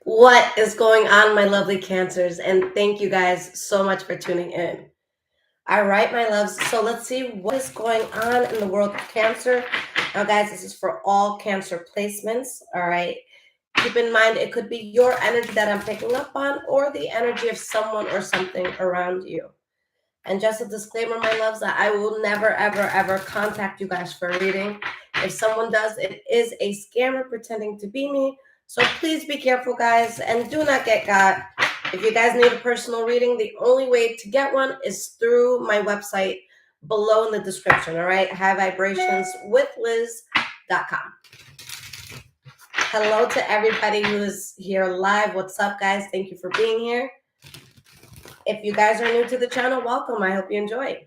What is going on, my lovely Cancers? And thank you guys so much for tuning in. All right, my loves. So let's see what is going on in the world of Cancer. Now, guys, this is for all Cancer placements. All right. Keep in mind, it could be your energy that I'm picking up on or the energy of someone or something around you. And just a disclaimer, my loves, that I will never, ever, ever contact you guys for a reading. If someone does, it is a scammer pretending to be me. So please be careful, guys, and do not get got. If you guys need a personal reading, the only way to get one is through my website below in the description, all right? highvibrationswithliz.com. Hello to everybody who is here live. What's up, guys? Thank you for being here. If you guys are new to the channel, welcome. I hope you enjoy.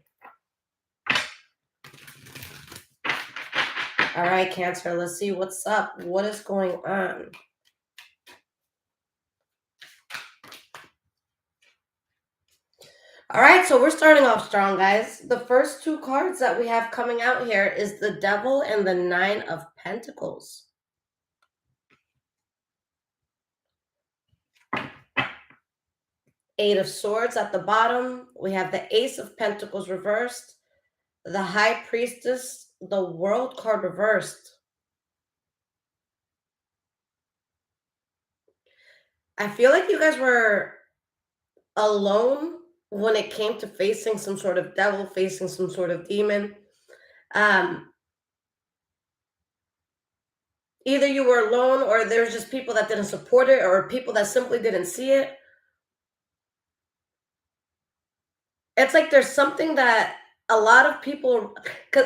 All right, Cancer, let's see what's up. What is going on? All right, so we're starting off strong, guys. The first two cards that we have coming out here is the Devil and the Nine of Pentacles. Eight of Swords at the bottom. We have the Ace of Pentacles reversed, the High Priestess, the World card reversed. I feel like you guys were alone when it came to facing some sort of devil, facing some sort of demon. Either you were alone or there's just people that didn't support it or people that simply didn't see it. It's like there's something that a lot of people, cause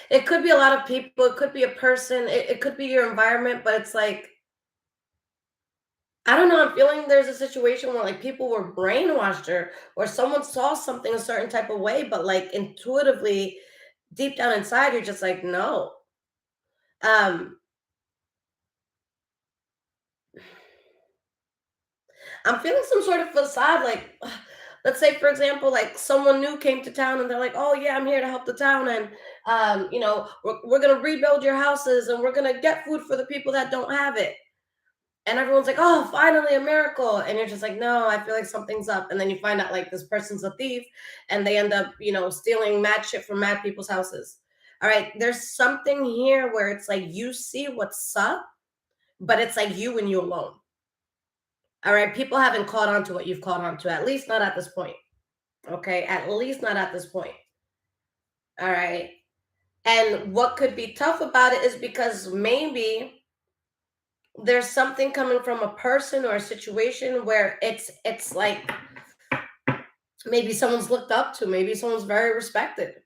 it could be a lot of people, it could be a person, it could be your environment, but it's like, I don't know, I'm feeling there's a situation where like people were brainwashed or someone saw something a certain type of way, but like intuitively, deep down inside, you're just like, no. I'm feeling some sort of facade, like let's say for example, like someone new came to town and they're like, oh yeah, I'm here to help the town, and we're gonna rebuild your houses and we're gonna get food for the people that don't have it. And everyone's like, oh, finally a miracle. And you're just like, no, I feel like something's up. And then you find out like this person's a thief and they end up, stealing mad shit from mad people's houses. All right, there's something here where it's like you see what's up, but it's like you and you alone. All right, people haven't caught on to what you've caught on to, at least not at this point. Okay, at least not at this point. All right. And what could be tough about it is because maybe there's something coming from a person or a situation where it's like maybe someone's looked up to, maybe someone's very respected.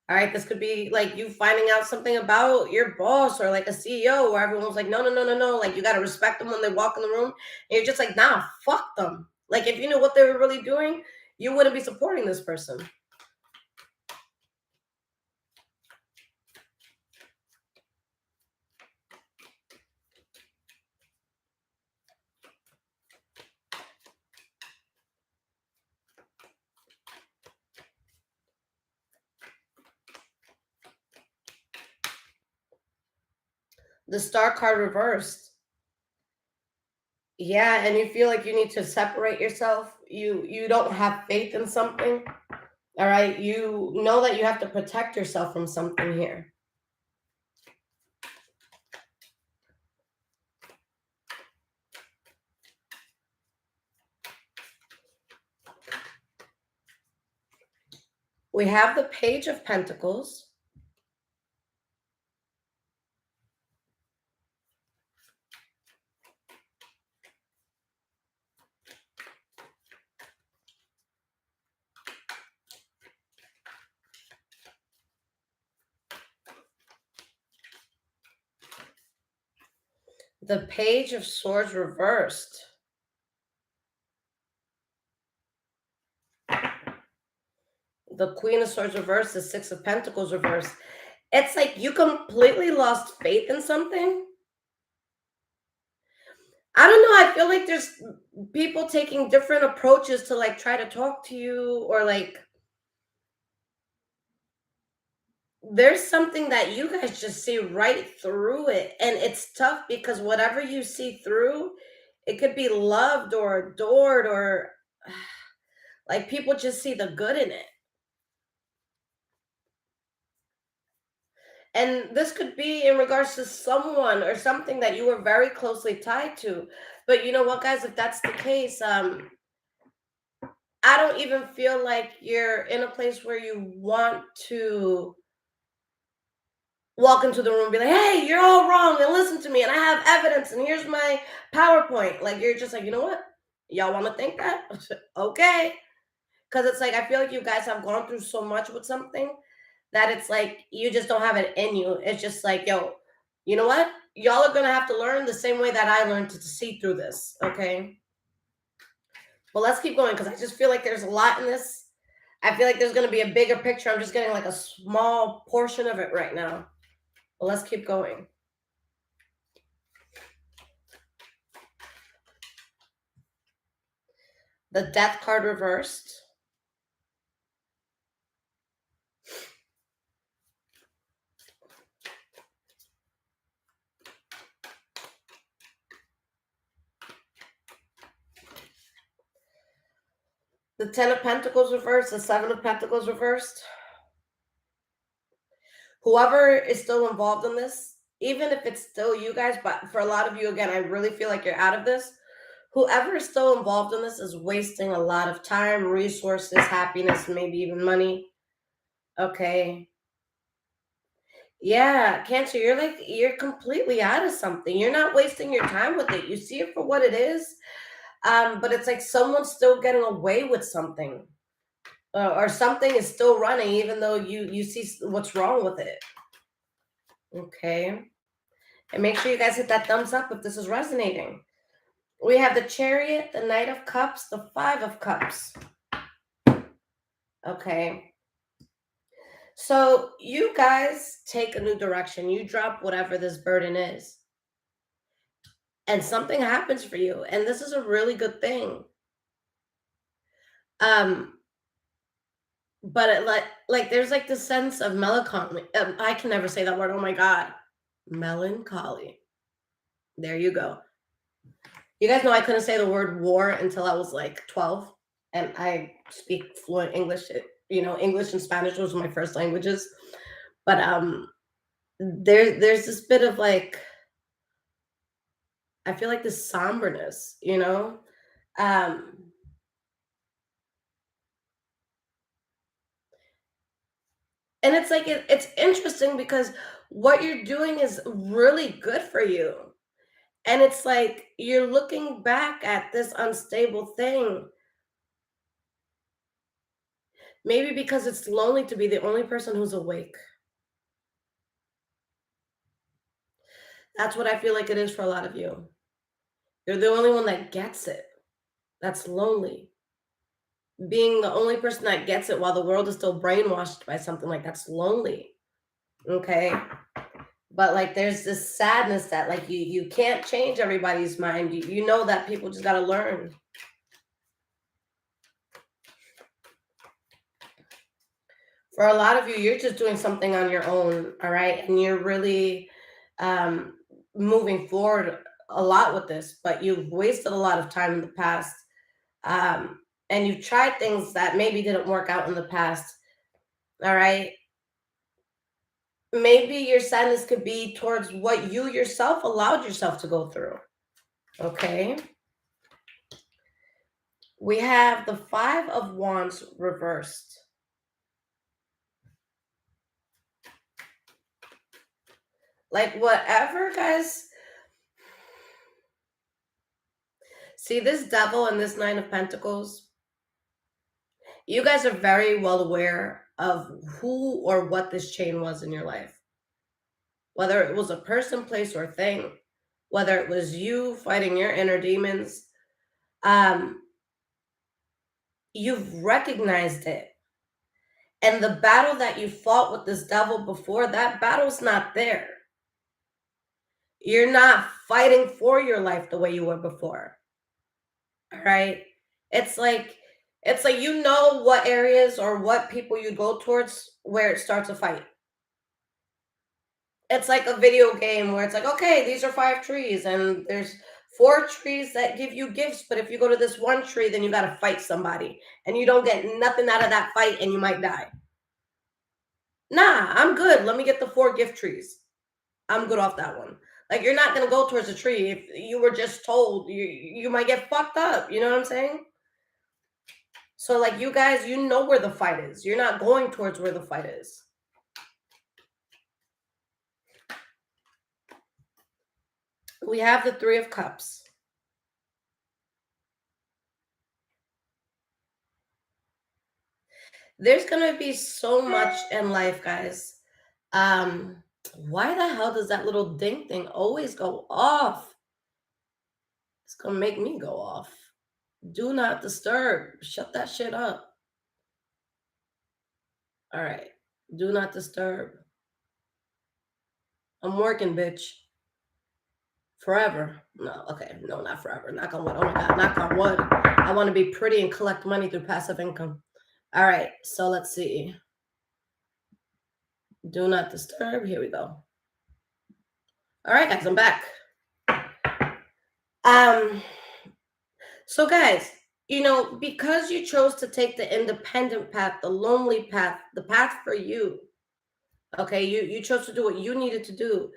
All right, this could be like you finding out something about your boss or like a CEO where everyone's like, no, no, no, no, no. Like you got to respect them when they walk in the room. And you're just like, nah, fuck them. Like if you knew what they were really doing, you wouldn't be supporting this person. The Star card reversed. Yeah, and you feel like you need to separate yourself. You don't have faith in something. All right, you know that you have to protect yourself from something here. We have the Page of Pentacles. The Page of Swords reversed. The Queen of Swords reversed. The Six of Pentacles reversed. It's like you completely lost faith in something. I don't know. I feel like there's people taking different approaches to like try to talk to you, or like there's something that you guys just see right through it. And it's tough because whatever you see through, It could be loved or adored or like people just see the good in it. And this could be in regards to someone or something that you were very closely tied to. But you know what, guys, if that's the case, I don't even feel like you're in a place where you want to walk into the room and be like, hey, you're all wrong and listen to me and I have evidence and here's my PowerPoint. Like you're just like, you know what? Y'all want to think that? Okay. Because it's like I feel like you guys have gone through so much with something that it's like you just don't have it in you. It's just like, yo, you know what? Y'all are gonna have to learn the same way that I learned to see through this. Okay. Well, let's keep going because I just feel like there's a lot in this. I feel like there's gonna be a bigger picture. I'm just getting like a small portion of it right now. But let's keep going. The death card reversed. The Ten of Pentacles reversed. The Seven of Pentacles reversed. Whoever is still involved in this, even if it's still you guys, but for a lot of you, again, I really feel like you're out of this. Whoever is still involved in this is wasting a lot of time, resources, happiness, maybe even money. Okay. Yeah, Cancer, you're completely out of something. You're not wasting your time with it. You see it for what it is. But it's like someone's still getting away with something. Or something is still running even though you see what's wrong with it. Okay. And make sure you guys hit that thumbs up if this is resonating. We have the Chariot, the Knight of Cups, the Five of Cups. Okay. So you guys take a new direction. You drop whatever this burden is. And something happens for you. And this is a really good thing. But it like there's like this sense of melancholy. I can never say that word. Oh my God. Melancholy. There you go. You guys know I couldn't say the word war until I was like 12. And I speak fluent English. English and Spanish was my first languages. But there's this bit of like, I feel like this somberness, Um and it's like it's interesting because what you're doing is really good for you. And it's like you're looking back at this unstable thing, maybe because it's lonely to be the only person who's awake. That's what I feel like it is for a lot of you. You're the only one that gets it. That's lonely. Being the only person that gets it while the world is still brainwashed by something like that's lonely. Okay. But like there's this sadness that like you can't change everybody's mind. You know that people just gotta learn. For a lot of you, you're just doing something on your own, all right? And you're really um moving forward a lot with this, but you've wasted a lot of time in the past. And you've tried things that maybe didn't work out in the past. All right. Maybe your sadness could be towards what you yourself allowed yourself to go through. Okay. We have the Five of Wands reversed. Like, whatever, guys. See this Devil and this Nine of Pentacles? You guys are very well aware of who or what this chain was in your life. Whether it was a person, place, or thing. Whether it was you fighting your inner demons. You've recognized it. And the battle that you fought with this devil before, that battle's not there. You're not fighting for your life the way you were before. All right? It's like you know what areas or what people you go towards where it starts a fight. It's like a video game where it's like, okay, these are 5 trees and there's Four trees that give you gifts, but if you go to this one tree, then you got to fight somebody and you don't get nothing out of that fight and you might die. Nah, I'm good. Let me get the four gift trees. I'm good off that one. Like you're not gonna go towards a tree if you were just told you might get fucked up. You know what I'm saying? So like you guys, you know where the fight is. You're not going towards where the fight is. We have the Three of Cups. There's gonna be so much in life, guys. Um, why the hell does that little ding thing always go off? It's gonna make me go off. Do not disturb. Shut that shit up. All right. Do not disturb. I'm working, bitch. Forever. No, okay. No, not forever. Knock on wood. Oh my God. Knock on wood. I want to be pretty and collect money through passive income. All right. So let's see. Do not disturb. Here we go. All right, guys. I'm back. So guys, because you chose to take the independent path, the lonely path, the path for you, okay, you chose to do what you needed to do.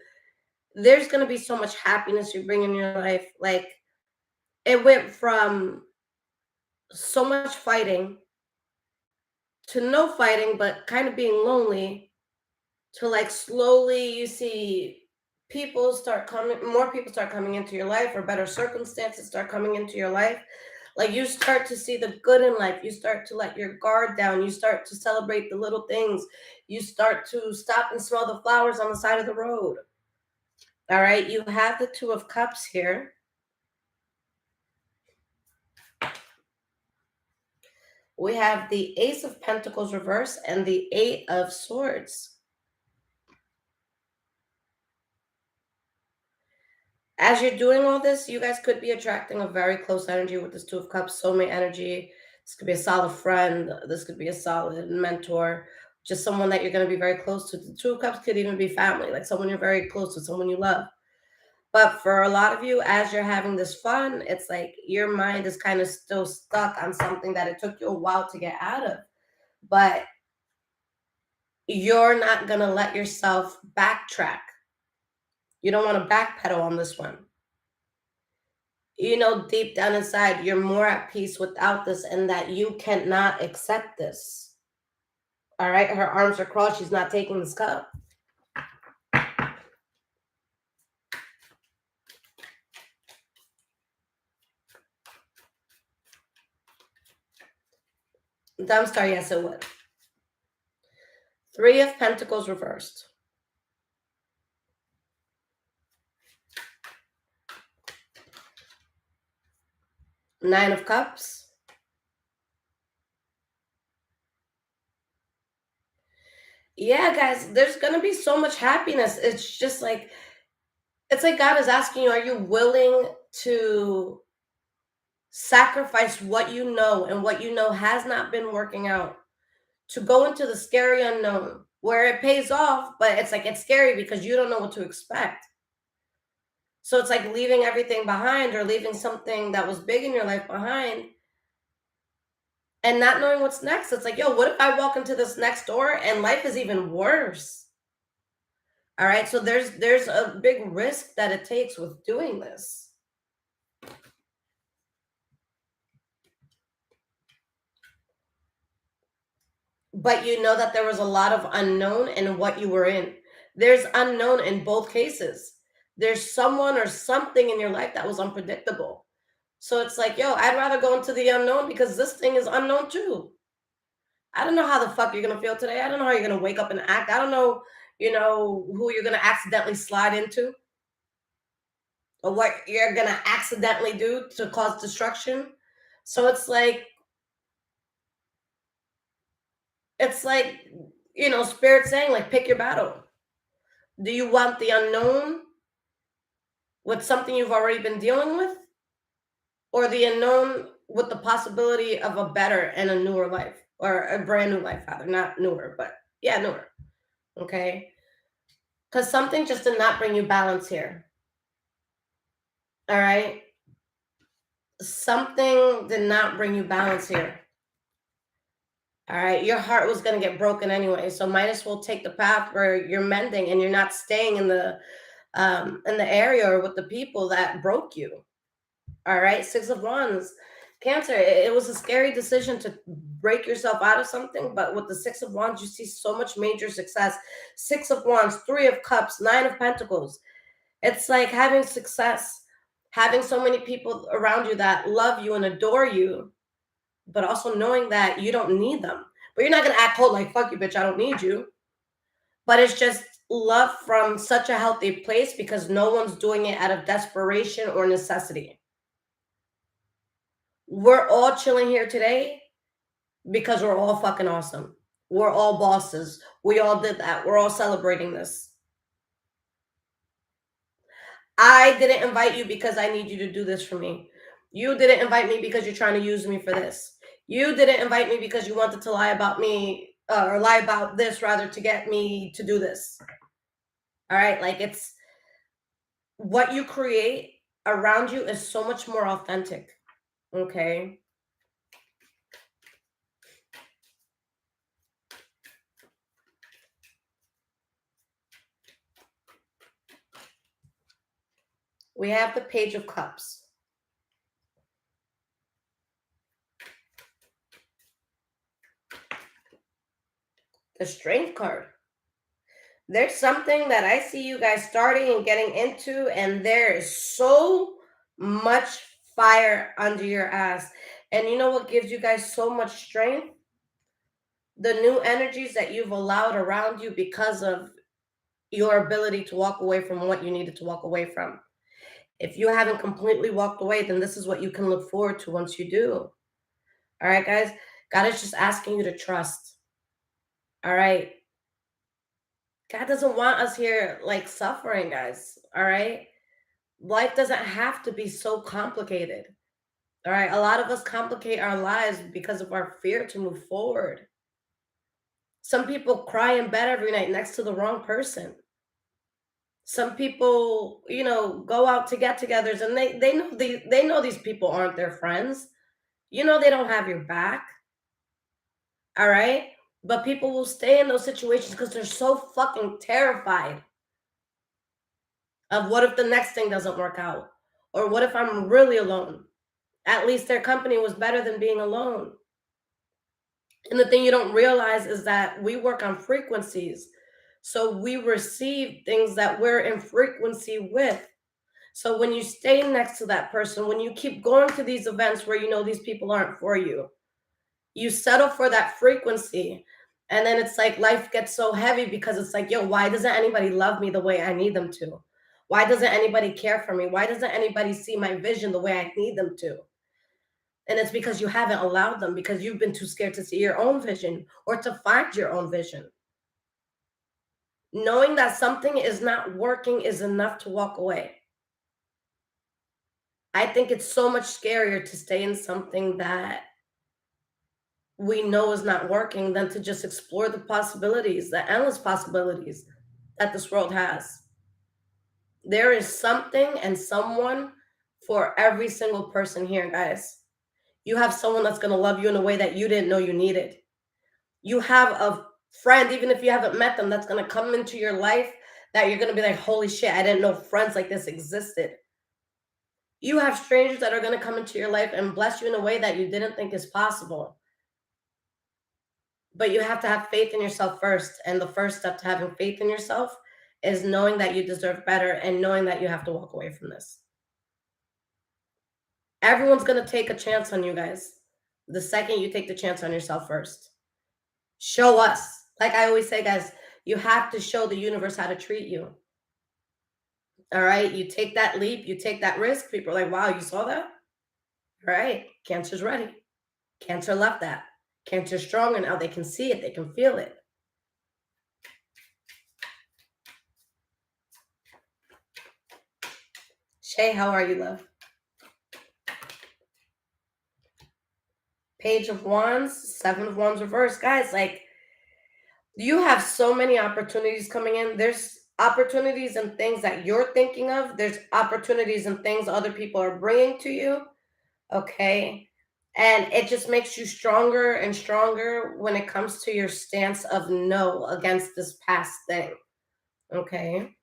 There's going to be so much happiness you bring in your life. Like it went from so much fighting to no fighting, but kind of being lonely to like slowly you see more people start coming into your life, or better circumstances start coming into your life. Like you start to see the good in life. You start to let your guard down. You start to celebrate the little things. You start to stop and smell the flowers on the side of the road. All right. You have the Two of Cups here. We have the Ace of Pentacles reverse and the Eight of Swords. As you're doing all this, you guys could be attracting a very close energy with this Two of Cups, soulmate energy. This could be a solid friend. This could be a solid mentor, just someone that you're going to be very close to. The Two of Cups could even be family, like someone you're very close to, someone you love. But for a lot of you, as you're having this fun, it's like your mind is kind of still stuck on something that it took you a while to get out of. But you're not going to let yourself backtrack. You don't want to backpedal on this one. Deep down inside, you're more at peace without this and that you cannot accept this. All right. Her arms are crossed. She's not taking this cup. Dumb star, yes, it would. Three of Pentacles reversed. Nine of Cups. Yeah, guys, there's going to be so much happiness. It's just like, it's like God is asking you, are you willing to sacrifice what you know and what you know has not been working out to go into the scary unknown where it pays off, but it's like it's scary because you don't know what to expect. So it's like leaving everything behind or leaving something that was big in your life behind and not knowing what's next. It's like, yo, what if I walk into this next door and life is even worse? All right. So there's a big risk that it takes with doing this. But you know that there was a lot of unknown in what you were in. There's unknown in both cases. There's someone or something in your life that was unpredictable. So it's like, yo, I'd rather go into the unknown because this thing is unknown too. I don't know how the fuck you're gonna feel today. I don't know how you're gonna wake up and act. I don't know, who you're gonna accidentally slide into or what you're gonna accidentally do to cause destruction. So it's like, spirit saying, like, pick your battle. Do you want the unknown with something you've already been dealing with? Or the unknown with the possibility of a better and a newer life? Or a brand new life, rather. Not newer, but yeah, newer. Okay? Because something just did not bring you balance here. All right? Something did not bring you balance here. All right, your heart was going to get broken anyway, so might as well take the path where you're mending and you're not staying in the area or with the people that broke you. All right, Six of Wands, Cancer. It was a scary decision to break yourself out of something, but with the Six of Wands, you see so much major success. Six of Wands, Three of Cups, Nine of Pentacles. It's like having success, having so many people around you that love you and adore you, but also knowing that you don't need them. But you're not gonna act cold like fuck you, bitch. I don't need you. But it's just love from such a healthy place because no one's doing it out of desperation or necessity. We're all chilling here today because we're all fucking awesome. We're all bosses. We all did that. We're all celebrating this. I didn't invite you because I need you to do this for me. You didn't invite me because you're trying to use me for this. You didn't invite me because you wanted to lie about me or lie about this rather to get me to do this. All right. Like it's what you create around you is so much more authentic. Okay. We have the Page of Cups. The Strength card. There's something that I see you guys starting and getting into, and there is so much fire under your ass. And you know what gives you guys so much strength? The new energies that you've allowed around you because of your ability to walk away from what you needed to walk away from. If you haven't completely walked away, then this is what you can look forward to once you do. All right, guys? God is just asking you to trust. All right? God doesn't want us here like suffering, guys. All right? Life doesn't have to be so complicated. All right? A lot of us complicate our lives because of our fear to move forward. Some people cry in bed every night next to the wrong person. Some people, go out to get-togethers and they know these people aren't their friends. They don't have your back. All right? But people will stay in those situations because they're so fucking terrified of what if the next thing doesn't work out? Or what if I'm really alone? At least their company was better than being alone. And the thing you don't realize is that we work on frequencies. So we receive things that we're in frequency with. So when you stay next to that person, when you keep going to these events where you know these people aren't for you, you settle for that frequency. And then it's like life gets so heavy because it's like, yo, why doesn't anybody love me the way I need them to? Why doesn't anybody care for me? Why doesn't anybody see my vision the way I need them to? And it's because you haven't allowed them because you've been too scared to see your own vision or to find your own vision. Knowing that something is not working is enough to walk away. I think it's so much scarier to stay in something that we know is not working than to just explore the possibilities, the endless possibilities that this world has. There is something and someone for every single person here, guys. You have someone that's going to love you in a way that you didn't know you needed. You have a friend, even if you haven't met them, that's going to come into your life that you're going to be like, holy shit, I didn't know friends like this existed. You have strangers that are going to come into your life and bless you in a way that you didn't think is possible. But you have to have faith in yourself first. And the first step to having faith in yourself is knowing that you deserve better and knowing that you have to walk away from this. Everyone's going to take a chance on you guys. The second you take the chance on yourself first. Show us. Like I always say, guys, you have to show the universe how to treat you. All right. You take that leap, you take that risk. People are like, wow, you saw that? All right. Cancer's ready. Cancer left that. Cancer's strong, and now they can see it, they can feel it. Shay, how are you, love? Page of Wands, Seven of Wands reverse. Guys, like, you have so many opportunities coming in. There's opportunities and things that you're thinking of. There's opportunities and things other people are bringing to you. Okay. And it just makes you stronger and stronger when it comes to your stance of no against this past thing. Okay.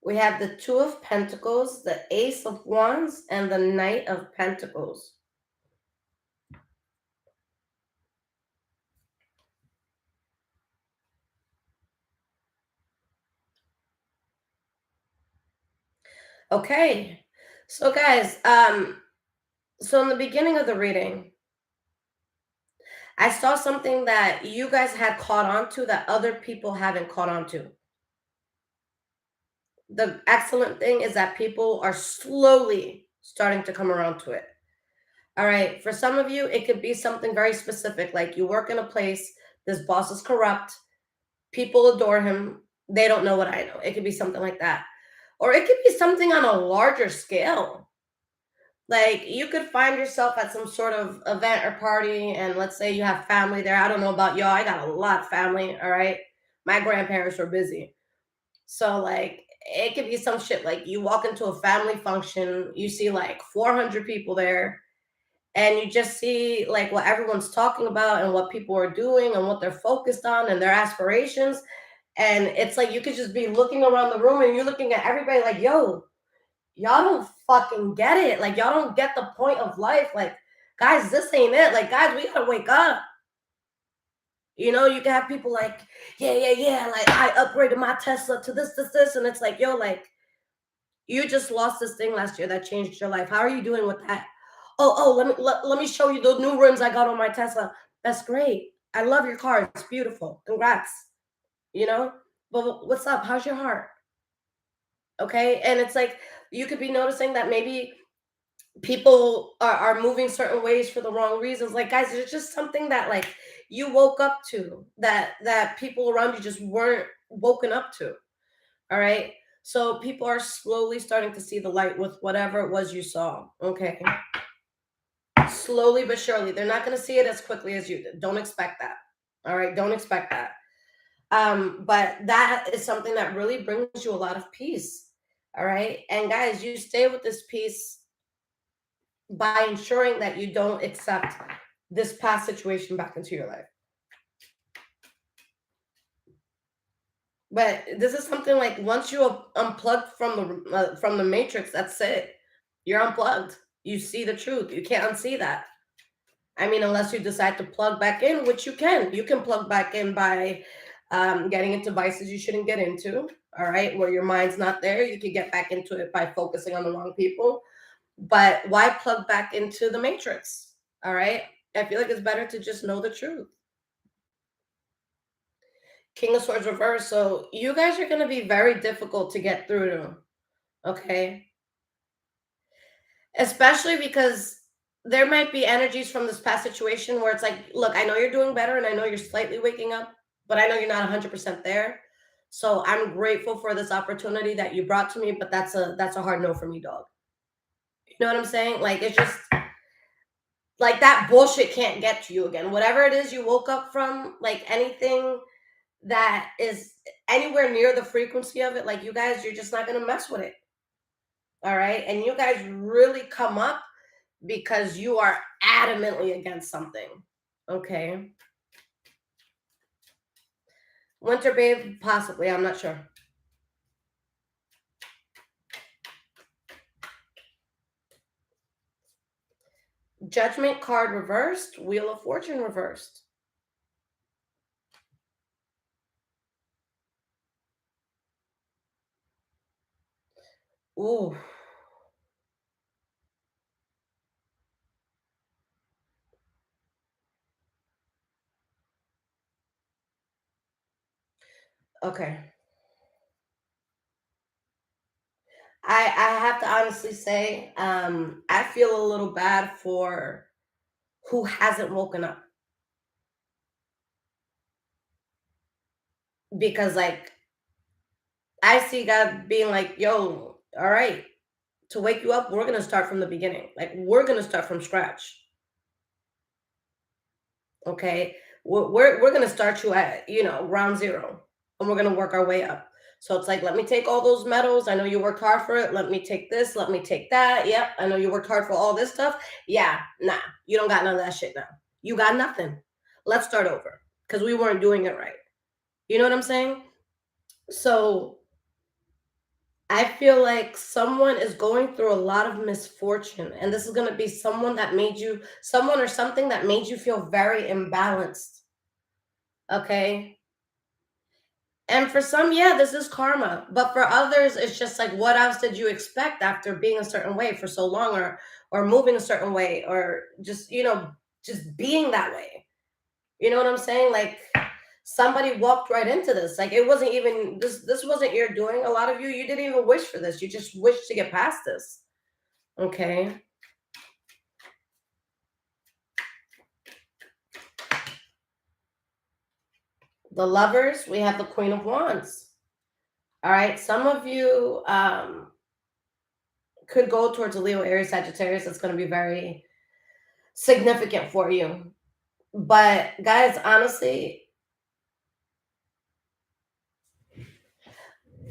We have the Two of Pentacles, the Ace of Wands, and the Knight of Pentacles. Okay. So guys, so in the beginning of the reading, I saw something that you guys had caught on to that other people haven't caught on to. The excellent thing is that people are slowly starting to come around to it. All right. For some of you, it could be something very specific, like you work in a place, this boss is corrupt, people adore him, they don't know what I know. It could be something like that. Or it could be something on a larger scale. Like you could find yourself at some sort of event or party, and let's say you have family there. I don't know about y'all. I got a lot of family. All right. My grandparents were busy. So, like, it could be some shit like you walk into a family function, you see like 400 people there, and you just see like what everyone's talking about and what people are doing and what they're focused on and their aspirations. And it's like you could just be looking around the room and you're looking at everybody like, yo, y'all don't fucking get it. Like, y'all don't get the point of life. Like, guys, this ain't it. Like, guys, we gotta wake up. You know, you can have people like, yeah, yeah, yeah. Like, I upgraded my Tesla to this. And it's like, yo, like, you just lost this thing last year that changed your life. How are you doing with that? Oh, let me show you the new rims I got on my Tesla. That's great. I love your car. It's beautiful. Congrats. You know? But what's up? How's your heart? Okay. And it's like you could be noticing that maybe people are moving certain ways for the wrong reasons. Like, guys, it's just something that like you woke up to that people around you just weren't woken up to. All right. So people are slowly starting to see the light with whatever it was you saw. Okay. Slowly but surely. They're not going to see it as quickly as you did. Don't expect that. All right. Don't expect that. But that is something that really brings you a lot of peace. All right. And guys, you stay with this peace by ensuring that you don't accept this past situation back into your life. But this is something like once you unplug from the matrix, that's it. You're unplugged. You see the truth. You can't unsee that. I mean, unless you decide to plug back in, which you can. You can plug back in by getting into vices you shouldn't get into. All right, where your mind's not there, you can get back into it by focusing on the wrong people. But why plug back into the matrix? All right, I feel like it's better to just know the truth. King of Swords reverse. So you guys are going to be very difficult to get through to. Okay. Especially because there might be energies from this past situation where it's like, look, I know you're doing better and I know you're slightly waking up, but I know you're not 100% there. So I'm grateful for this opportunity that you brought to me, but that's a hard no for me, dog. You know what I'm saying? Like it's just like that bullshit can't get to you again. Whatever it is you woke up from, like anything that is anywhere near the frequency of it, like you guys, you're just not gonna mess with it. All right. And you guys really come up because you are adamantly against something. Okay. Winter Babe, possibly. I'm not sure. Judgment card reversed, Wheel of Fortune reversed. Ooh. Okay. I have to honestly say, I feel a little bad for who hasn't woken up because like I see God being like, yo, all right, to wake you up, we're gonna start from the beginning. Like we're gonna start from scratch. Okay. we're gonna start you at, round zero, and we're gonna work our way up. So it's like, let me take all those medals. I know you worked hard for it. Let me take this. Let me take that. Yep. I know you worked hard for all this stuff. Yeah. Nah. You don't got none of that shit now. You got nothing. Let's start over because we weren't doing it right. You know what I'm saying? So I feel like someone is going through a lot of misfortune, and this is going to be someone or something that made you feel very imbalanced. Okay. And for some, yeah, this is karma. But for others, it's just like, what else did you expect after being a certain way for so long, or moving a certain way, or just, just being that way. You know what I'm saying? Like, somebody walked right into this. Like, it wasn't even this wasn't your doing. A lot of you didn't even wish for this. You just wished to get past this. Okay. The Lovers, we have the Queen of Wands. All right. Some of you could go towards a Leo, Aries, Sagittarius. That's going to be very significant for you. But guys, honestly,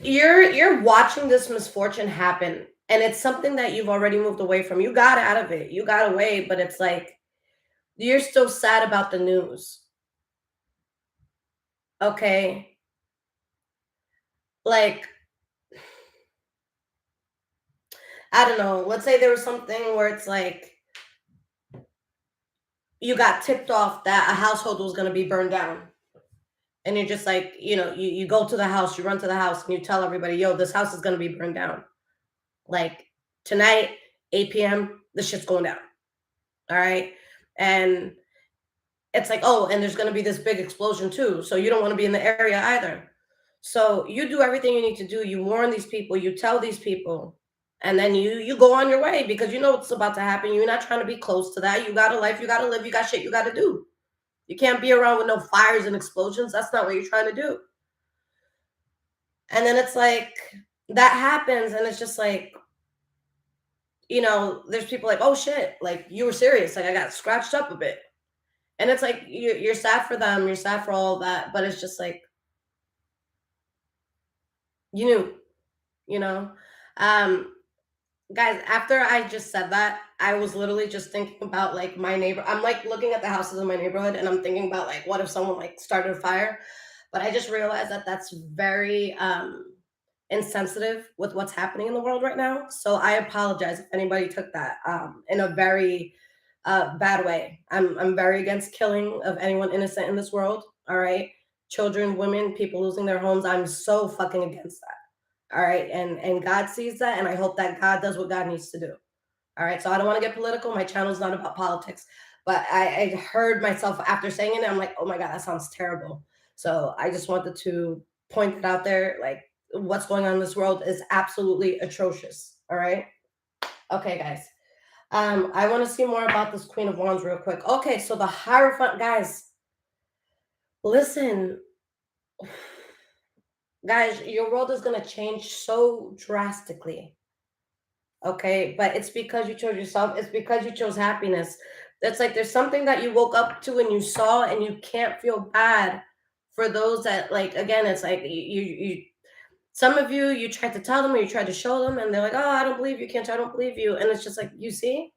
you're watching this misfortune happen, and it's something that you've already moved away from. You got out of it. You got away, but it's like you're still sad about the news. Okay? Like, I don't know. Let's say there was something where it's like you got tipped off that a household was going to be burned down. And you're just like, you go to the house, you run to the house, and you tell everybody, yo, this house is going to be burned down. Like, tonight, 8 p.m., the shit's going down. All right. And it's like, oh, and there's going to be this big explosion too. So you don't want to be in the area either. So you do everything you need to do. You warn these people, you tell these people, and then you go on your way because you know what's about to happen. You're not trying to be close to that. You got a life, you got to live, you got shit you got to do. You can't be around with no fires and explosions. That's not what you're trying to do. And then it's like that happens, and it's just like, there's people like, oh shit, like you were serious. Like I got scratched up a bit. And it's like you're sad for them, you're sad for all of that, but it's just like you knew, you know. Um, Guys, after I just said that, I was literally just thinking about like my neighbor. I'm like looking at the houses in my neighborhood, and I'm thinking about like, what if someone like started a fire? But I just realized that that's very insensitive with what's happening in the world right now. So I apologize if anybody took that in a very bad way. I'm very against killing of anyone innocent in this world. All right, children, women, people losing their homes. I'm so fucking against that. All right, and God sees that, and I hope that God does what God needs to do. All right, so I don't want to get political. My channel is not about politics, but I heard myself after saying it. And I'm like, oh my God, that sounds terrible. So I just wanted to point it out there. Like, what's going on in this world is absolutely atrocious. All right. Okay, guys. I want to see more about this Queen of Wands real quick. Okay, so the Hierophant, guys. Listen, guys, your world is gonna change so drastically. Okay, but it's because you chose yourself. It's because you chose happiness. It's like there's something that you woke up to and you saw, and you can't feel bad for those that, like, again, it's like you some of you tried to tell them or you tried to show them, and they're like, oh, I don't believe you, can't, I don't believe you. And it's just like, you see,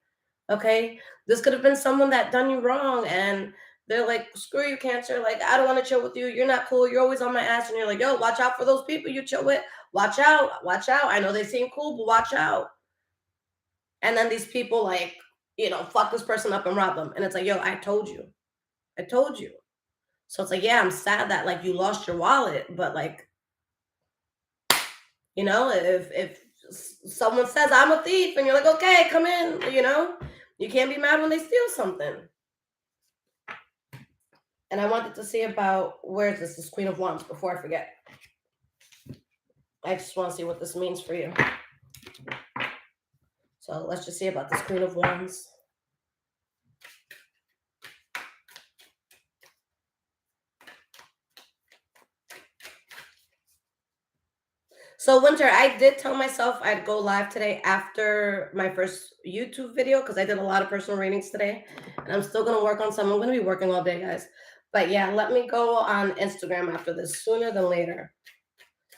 okay, this could have been someone that done you wrong, and they're like, screw you, Cancer. Like, I don't want to chill with you. You're not cool. You're always on my ass. And you're like, yo, watch out for those people you chill with. Watch out. Watch out. I know they seem cool, but watch out. And then these people like, fuck this person up and rob them. And it's like, yo, I told you. I told you. So it's like, yeah, I'm sad that like you lost your wallet, but like, if someone says I'm a thief and you're like, okay, come in, you can't be mad when they steal something. And I wanted to see about, where is this Queen of Wands, before I forget. I just want to see what this means for you. So let's just see about this Queen of Wands. So Winter, I did tell myself I'd go live today after my first YouTube video because I did a lot of personal readings today. And I'm still going to work on some. I'm going to be working all day, guys. But yeah, let me go on Instagram after this, sooner than later.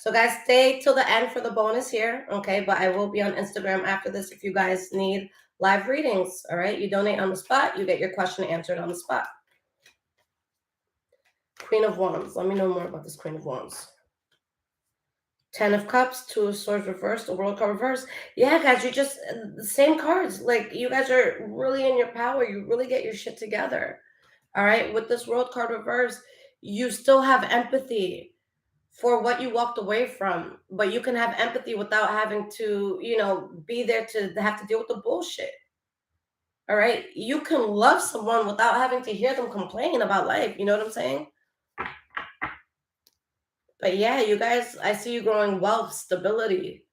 So guys, stay till the end for the bonus here, okay? But I will be on Instagram after this if you guys need live readings, all right? You donate on the spot, you get your question answered on the spot. Queen of Wands. Let me know more about this Queen of Wands. 10 of Cups, 2 of Swords reversed, the World card reversed. Yeah, guys, you just, the same cards. Like, you guys are really in your power. You really get your shit together, all right? With this World card reversed, you still have empathy for what you walked away from, but you can have empathy without having to, be there to have to deal with the bullshit. All right. You can love someone without having to hear them complain about life. You know what I'm saying? But yeah, you guys, I see you growing wealth, stability.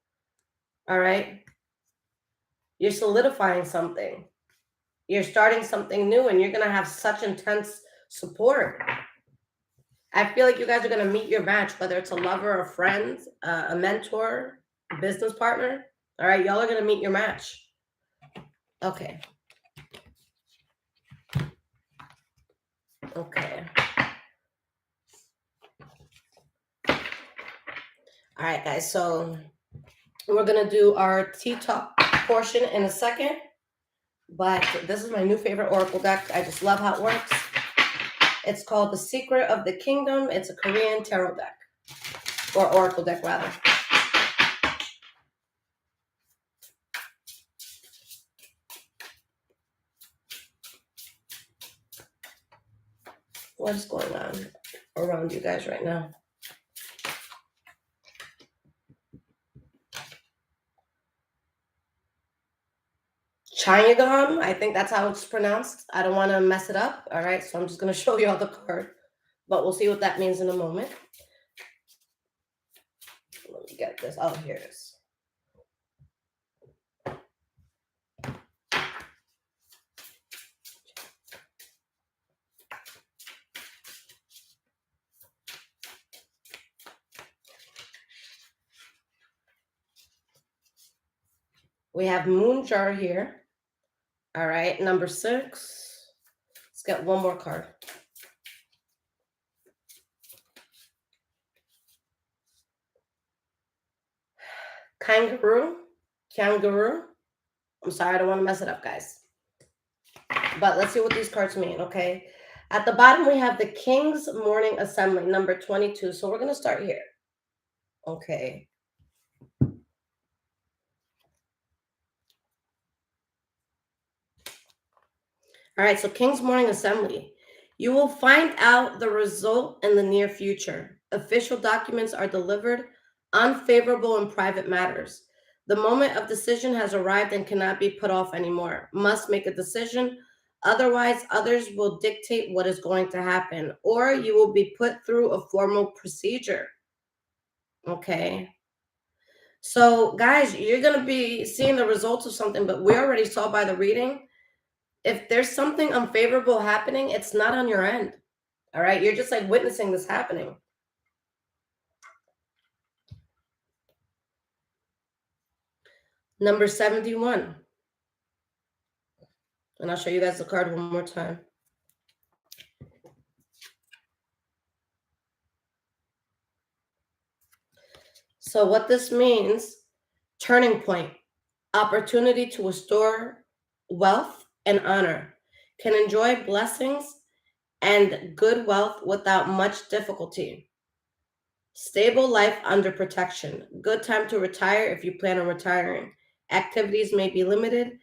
All right. You're solidifying something. You're starting something new, and you're going to have such intense support. I feel like you guys are going to meet your match, whether it's a lover, a friend, a mentor, a business partner. All right. Y'all are going to meet your match. Okay. Okay. All right, guys. So we're going to do our tea talk portion in a second. But this is my new favorite oracle deck. I just love how it works. It's called The Secret of the Kingdom. It's a Korean tarot deck. Or oracle deck, rather. What is going on around you guys right now? Chinagon, I think that's how it's pronounced. I don't want to mess it up. All right, so I'm just going to show you all the card. But we'll see what that means in a moment. Let me get this. Oh, here it is. We have Moon Jar here. All right, number 6. Let's get one more card. Kangaroo. I'm sorry, I don't want to mess it up, guys. But let's see what these cards mean, okay? At the bottom, we have the King's Morning Assembly, number 22. So we're going to start here. Okay. All right, so King's Morning Assembly. You will find out the result in the near future. Official documents are delivered, unfavorable in private matters. The moment of decision has arrived and cannot be put off anymore. Must make a decision. Otherwise, others will dictate what is going to happen, or you will be put through a formal procedure. Okay. So, guys, you're going to be seeing the results of something, but we already saw by the reading. If there's something unfavorable happening, it's not on your end. All right. You're just like witnessing this happening. Number 71. And I'll show you guys the card one more time. So what this means, turning point, opportunity to restore wealth and honor, can enjoy blessings and good wealth without much difficulty. Stable life under protection. Good time to retire if you plan on retiring. Activities may be limited,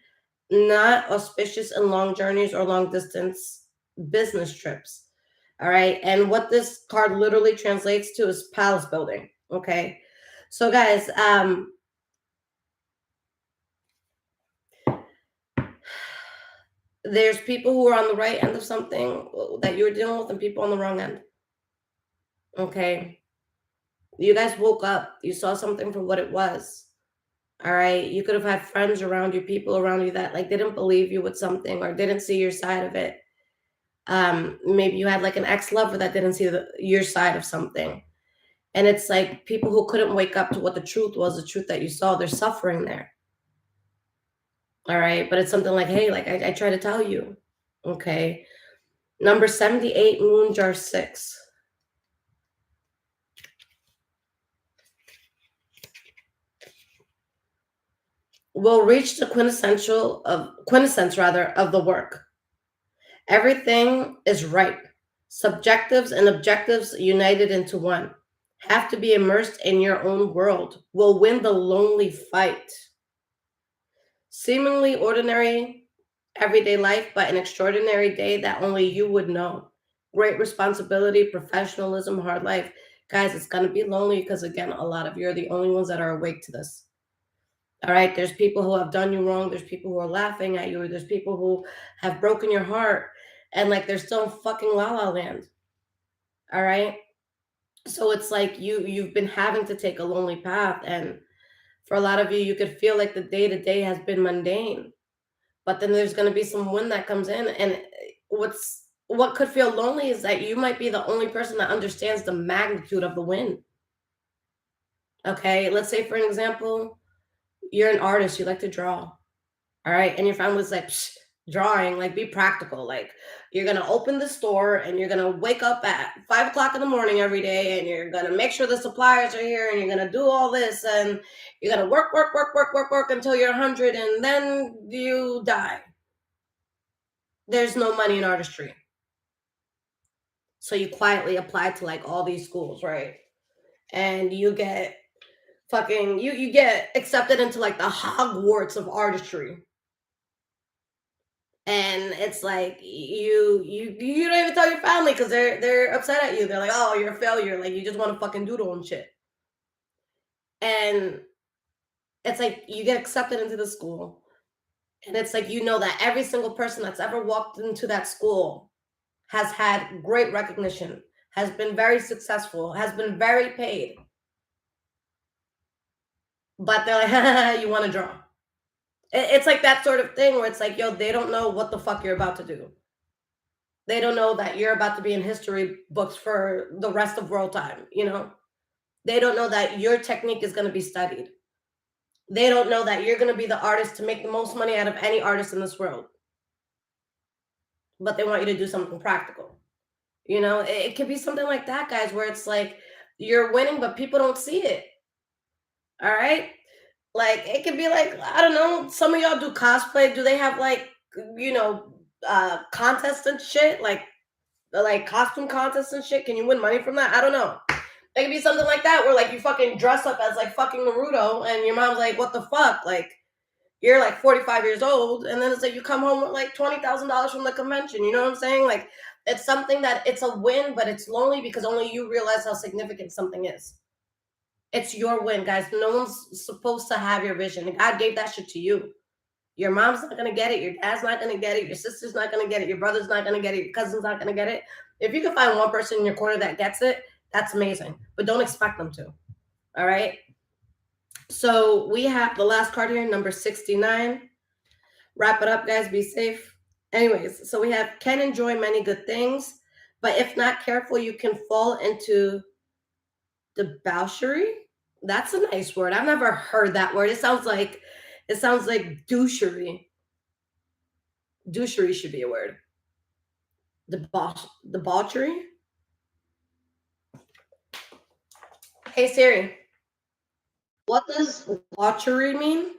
not auspicious in long journeys or long distance business trips. All right. And what this card literally translates to is palace building. Okay. So guys, there's people who are on the right end of something that you're dealing with and people on the wrong end. Okay. You guys woke up. You saw something for what it was. All right. You could have had friends around you, people around you that like didn't believe you with something or didn't see your side of it. Maybe you had like an ex-lover that didn't see your side of something. And it's like people who couldn't wake up to what the truth was, the truth that you saw, they're suffering there. All right. But it's something like, hey, like I try to tell you. Okay. Number 78, Moon Jar 6. Will reach the quintessence rather of the work. Everything is ripe. Subjectives and objectives united into one. Have to be immersed in your own world. Will win the lonely fight. Seemingly ordinary everyday life, but an extraordinary day that only you would know. Great responsibility, professionalism, hard life. Guys, it's going to be lonely because, again, a lot of you are the only ones that are awake to this. All right. There's people who have done you wrong. There's people who are laughing at you. Or there's people who have broken your heart. And like they're still in fucking la la land. All right. So it's like you've been having to take a lonely path. And for a lot of you, you could feel like the day to day has been mundane. But then there's going to be some wind that comes in. And what could feel lonely is that you might be the only person that understands the magnitude of the wind. Okay. Let's say, for an example, you're an artist, you like to draw. All right. And your family's like, psh, drawing, like be practical. Like you're going to open the store and you're going to wake up at 5 o'clock in the morning every day and you're going to make sure the suppliers are here and you're going to do all this and you're going to work until you're 100 and then you die. There's no money in artistry. So you quietly apply to like all these schools, right? And you get you get accepted into like the Hogwarts of artistry. And it's like you don't even tell your family because they're upset at you. They're like, oh, you're a failure. Like you just want to fucking doodle and shit. And it's like you get accepted into the school, and it's like you know that every single person that's ever walked into that school has had great recognition, has been very successful, has been very paid. But they're like, you want to draw. It's like that sort of thing where it's like, yo, they don't know what the fuck you're about to do. They don't know that you're about to be in history books for the rest of world time, you know? They don't know that your technique is going to be studied. They don't know that you're going to be the artist to make the most money out of any artist in this world. But they want you to do something practical. You know, it could be something like that, guys, where it's like you're winning, but people don't see it. All right. Like it could be like, I don't know, some of y'all do cosplay. Do they have like, you know, contests and shit? Like costume contests and shit? Can you win money from that? I don't know. It could be something like that where like you fucking dress up as like fucking Naruto and your mom's like, what the fuck? Like you're like 45 years old, and then it's like you come home with like $20,000 from the convention. You know what I'm saying? Like it's something that it's a win, but it's lonely because only you realize how significant something is. It's your win, guys. No one's supposed to have your vision. God gave that shit to you. Your mom's not gonna get it. Your dad's not gonna get it. Your sister's not gonna get it. Your brother's not gonna get it. Your cousin's not gonna get it. If you can find one person in your corner that gets it, that's amazing. But don't expect them to. All right. So we have the last card here, number 69. Wrap it up, guys. Be safe. Anyways, so we have can enjoy many good things, but if not careful, you can fall into debauchery. That's a nice word. I've never heard that word. It sounds like douchery. Douchery should be a word. Debauchery. Hey Siri, what does debauchery mean?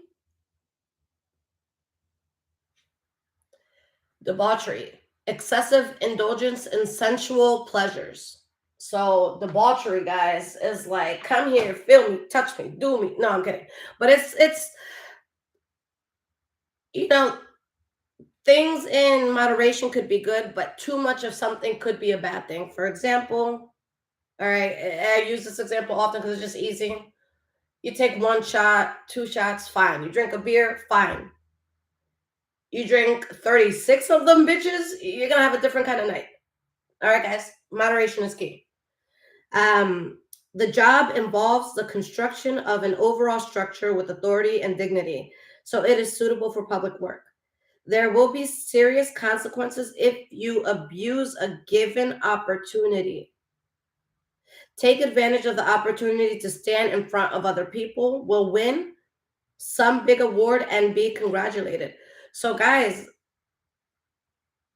Debauchery, excessive indulgence in sensual pleasures. So debauchery, guys, is like come here, feel me, touch me, do me. No, I'm kidding. But it's you know things in moderation could be good, but too much of something could be a bad thing. For example, all right, I use this example often because it's just easy. You take one shot, two shots, fine. You drink a beer, fine. You drink 36 of them bitches, you're gonna have a different kind of night. All right, guys, moderation is key. The job involves the construction of an overall structure with authority and dignity, so it is suitable for public work. There will be serious consequences if you abuse a given opportunity. Take advantage of the opportunity to stand in front of other people, will win some big award and be congratulated. So, guys,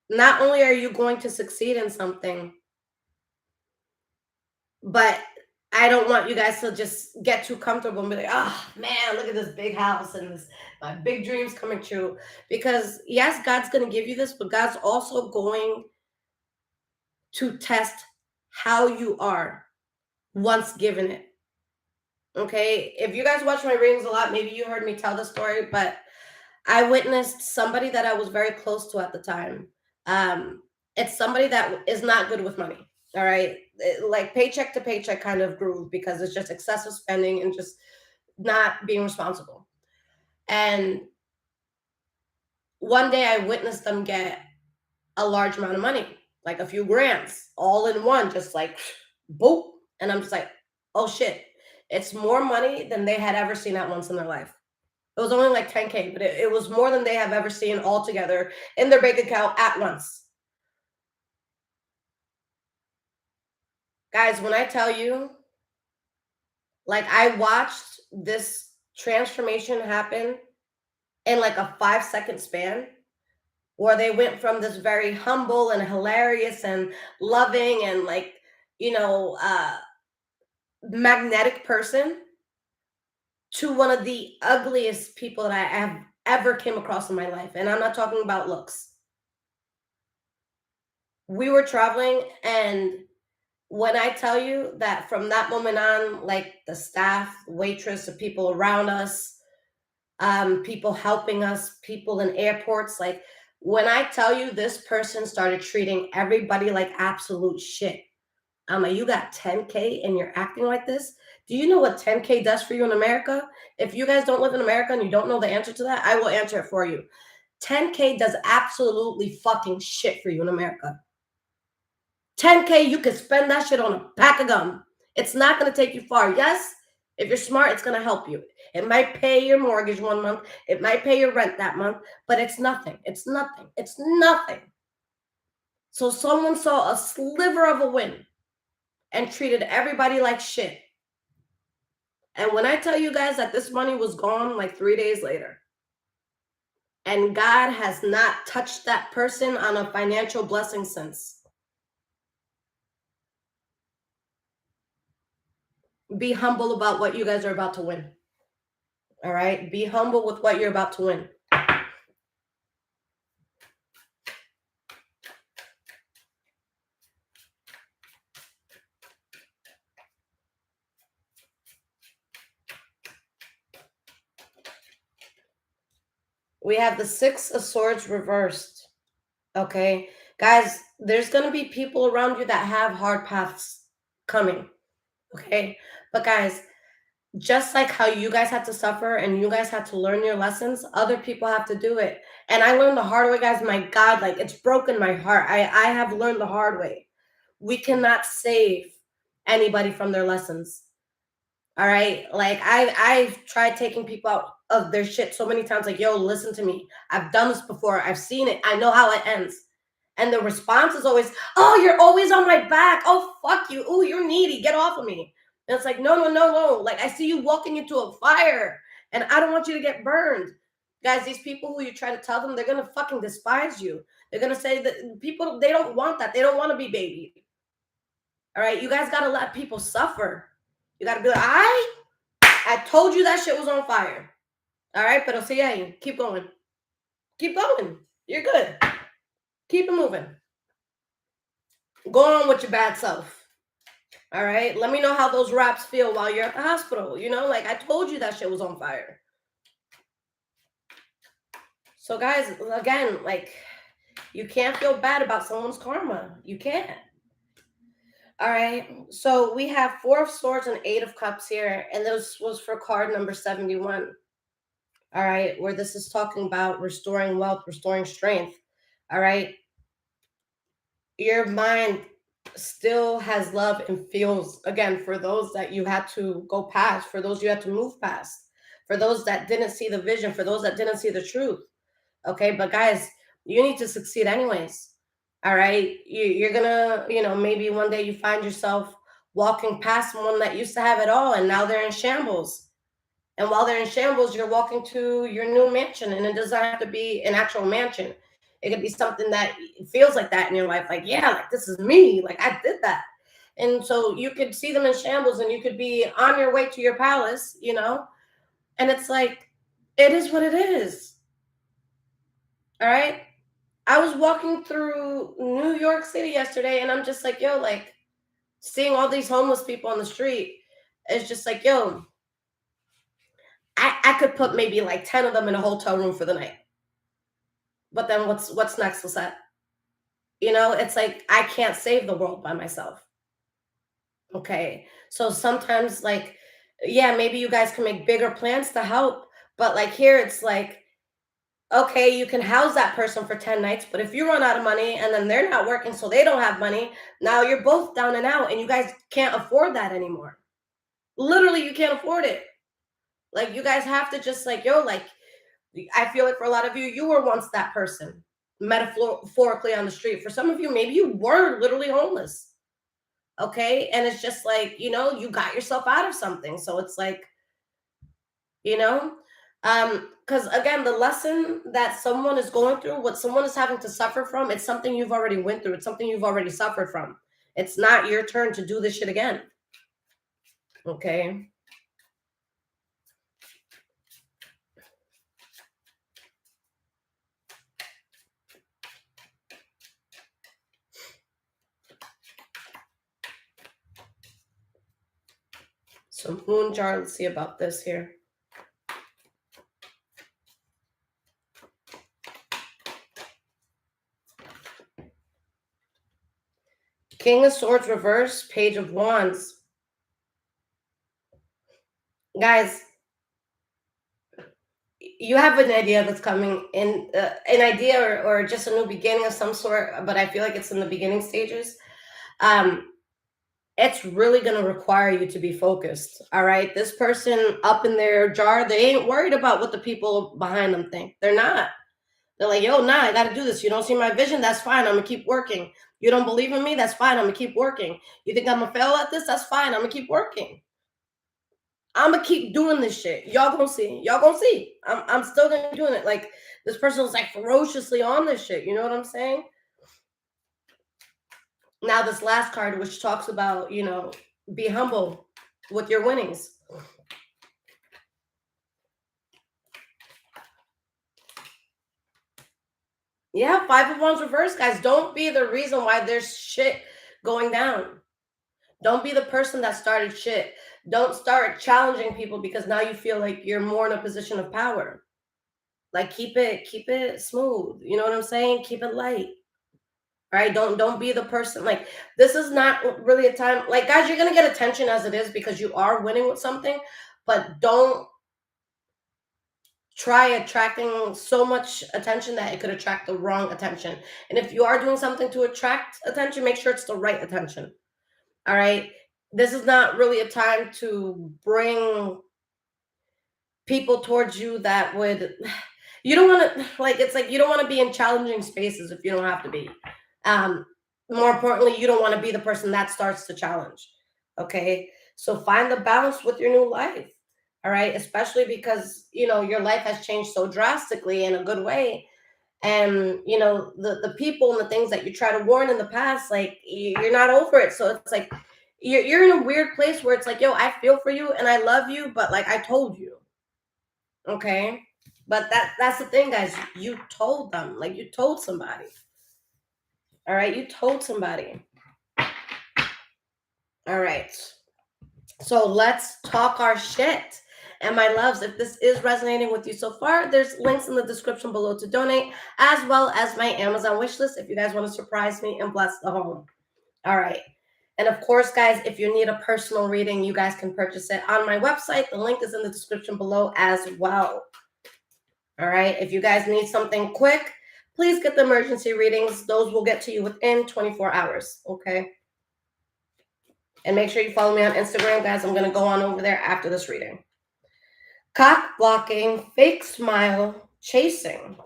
Not only are you going to succeed in something, but I don't want you guys to just get too comfortable and be like, oh man, look at this big house and this my big dreams coming true. Because yes, God's gonna give you this, but God's also going to test how you are once given it. Okay. If you guys watch my readings a lot, maybe you heard me tell the story, but I witnessed somebody that I was very close to at the time. Um, it's somebody that is not good with money. All right. Like paycheck to paycheck kind of groove because it's just excessive spending and just not being responsible. And one day I witnessed them get a large amount of money, like a few grants, all in one, just like boop. And I'm just like, oh shit. It's more money than they had ever seen at once in their life. It was only like 10K, but it was more than they have ever seen altogether in their bank account at once. Guys, when I tell you, like I watched this transformation happen in like a 5 second span where they went from this very humble and hilarious and loving and like, you know, magnetic person to one of the ugliest people that I have ever came across in my life. And I'm not talking about looks. We were traveling, and when I tell you that from that moment on, like the staff, waitress, the people around us, people helping us, people in airports, like when I tell you this person started treating everybody like absolute shit. I'm like, you got 10K and you're acting like this? Do you know what 10K does for you in America? If you guys don't live in America and you don't know the answer to that, I will answer it for you. 10K does absolutely fucking shit for you in America. 10K, you can spend that shit on a pack of gum. It's not going to take you far. Yes, if you're smart, it's going to help you. It might pay your mortgage one month. It might pay your rent that month, but it's nothing. It's nothing. It's nothing. So someone saw a sliver of a win and treated everybody like shit. And when I tell you guys that this money was gone like 3 days later, and God has not touched that person on a financial blessing since, be humble about what you guys are about to win. All right. Be humble with what you're about to win. We have the Six of Swords reversed. Okay. Guys, there's going to be people around you that have hard paths coming. Okay. But guys, just like how you guys had to suffer and you guys had to learn your lessons, other people have to do it. And I learned the hard way, guys. My God, like it's broken my heart. I have learned the hard way. We cannot save anybody from their lessons. All right. Like I've tried taking people out of their shit so many times. Like, yo, listen to me. I've done this before. I've seen it. I know how it ends. And the response is always, oh, you're always on my back. Oh, fuck you. Oh, you're needy. Get off of me. And it's like, no, no, no, no. Like I see you walking into a fire and I don't want you to get burned. Guys, these people who you try to tell them, they're gonna fucking despise you. They're gonna say that people, they don't want that. They don't want to be babied. All right. You guys gotta let people suffer. You gotta be like, I told you that shit was on fire. All right, pero sigue ahí. Keep going. Keep going. You're good. Keep it moving. Go on with your bad self. All right. Let me know how those raps feel while you're at the hospital. You know, like I told you that shit was on fire. So, guys, again, like you can't feel bad about someone's karma. You can't. All right. So we have Four of Swords and Eight of Cups here, and this was for card number 71. All right, where this is talking about restoring wealth, restoring strength. All right, your mind still has love and feels, again, for those that you had to go past, for those you had to move past, for those that didn't see the vision, for those that didn't see the truth. Okay, but guys, you need to succeed anyways. All right, you're gonna, maybe one day you find yourself walking past someone that used to have it all and now they're in shambles. And while they're in shambles, you're walking to your new mansion, and it doesn't have to be an actual mansion. It could be something that feels like that in your life. Like, yeah, like this is me. Like I did that. And so you could see them in shambles and you could be on your way to your palace, and it's like, it is what it is. All right. I was walking through New York City yesterday and I'm just like, yo, like seeing all these homeless people on the street. It's just like, yo, I could put maybe like 10 of them in a hotel room for the night. But then what's next, Lisette? It's like I can't save the world by myself. Okay. So sometimes like, yeah, maybe you guys can make bigger plans to help, but like here it's like, okay, you can house that person for 10 nights, but if you run out of money and then they're not working so they don't have money, now you're both down and out and you guys can't afford that anymore. Literally, you can't afford it. Like you guys have to just like, yo, like I feel like for a lot of you, you were once that person, metaphorically on the street. For some of you, maybe you were literally homeless. Okay. And it's just like, you got yourself out of something. So it's like, you know, because again, the lesson that someone is going through, what someone is having to suffer from, it's something you've already went through. It's something you've already suffered from. It's not your turn to do this shit again. Okay. So moon jar, let's see about this here. King of Swords reverse, Page of Wands. Guys, you have an idea that's coming in, an idea or just a new beginning of some sort, but I feel like it's in the beginning stages. Um, it's really going to require you to be focused. All right. This person up in their jar, they ain't worried about what the people behind them think. They're not. They're like, yo, nah, I got to do this. You don't see my vision? That's fine. I'm going to keep working. You don't believe in me? That's fine. I'm going to keep working. You think I'm going to fail at this? That's fine. I'm going to keep working. I'm gonna keep doing this shit. Y'all gonna see. Y'all gonna see. I'm still gonna be doing it. Like this person was like ferociously on this shit. You know what I'm saying? Now this last card, which talks about, be humble with your winnings. Yeah, Five of Wands reverse, guys. Don't be the reason why there's shit going down. Don't be the person that started shit. Don't start challenging people because now you feel like you're more in a position of power. Like keep it smooth. You know what I'm saying? Keep it light. Right? Don't be the person like this is not really a time like guys, you're gonna get attention as it is because you are winning with something, but don't try attracting so much attention that it could attract the wrong attention. And if you are doing something to attract attention, make sure it's the right attention. All right. This is not really a time to bring people towards you that would you don't want to like it's like you don't want to be in challenging spaces if you don't have to be. um More importantly, you don't want to be the person that starts to challenge. Okay, so find the balance with your new life. All right, especially because your life has changed so drastically in a good way. And the people and the things that you try to warn in the past, like you're not over it. So it's like you're in a weird place where it's like, yo, I feel for you and I love you, but like I told you. Okay. But that's the thing, guys. You told them. Like you told somebody. All right. You told somebody. All right. So let's talk our shit. And my loves, if this is resonating with you so far, there's links in the description below to donate, as well as my Amazon wish list if you guys want to surprise me and bless the home. All right. And of course, guys, if you need a personal reading, you guys can purchase it on my website. The link is in the description below as well. All right. If you guys need something quick, please get the emergency readings. Those will get to you within 24 hours. Okay. And make sure you follow me on Instagram, guys. I'm going to go on over there after this reading. Cock blocking, fake smile, chasing.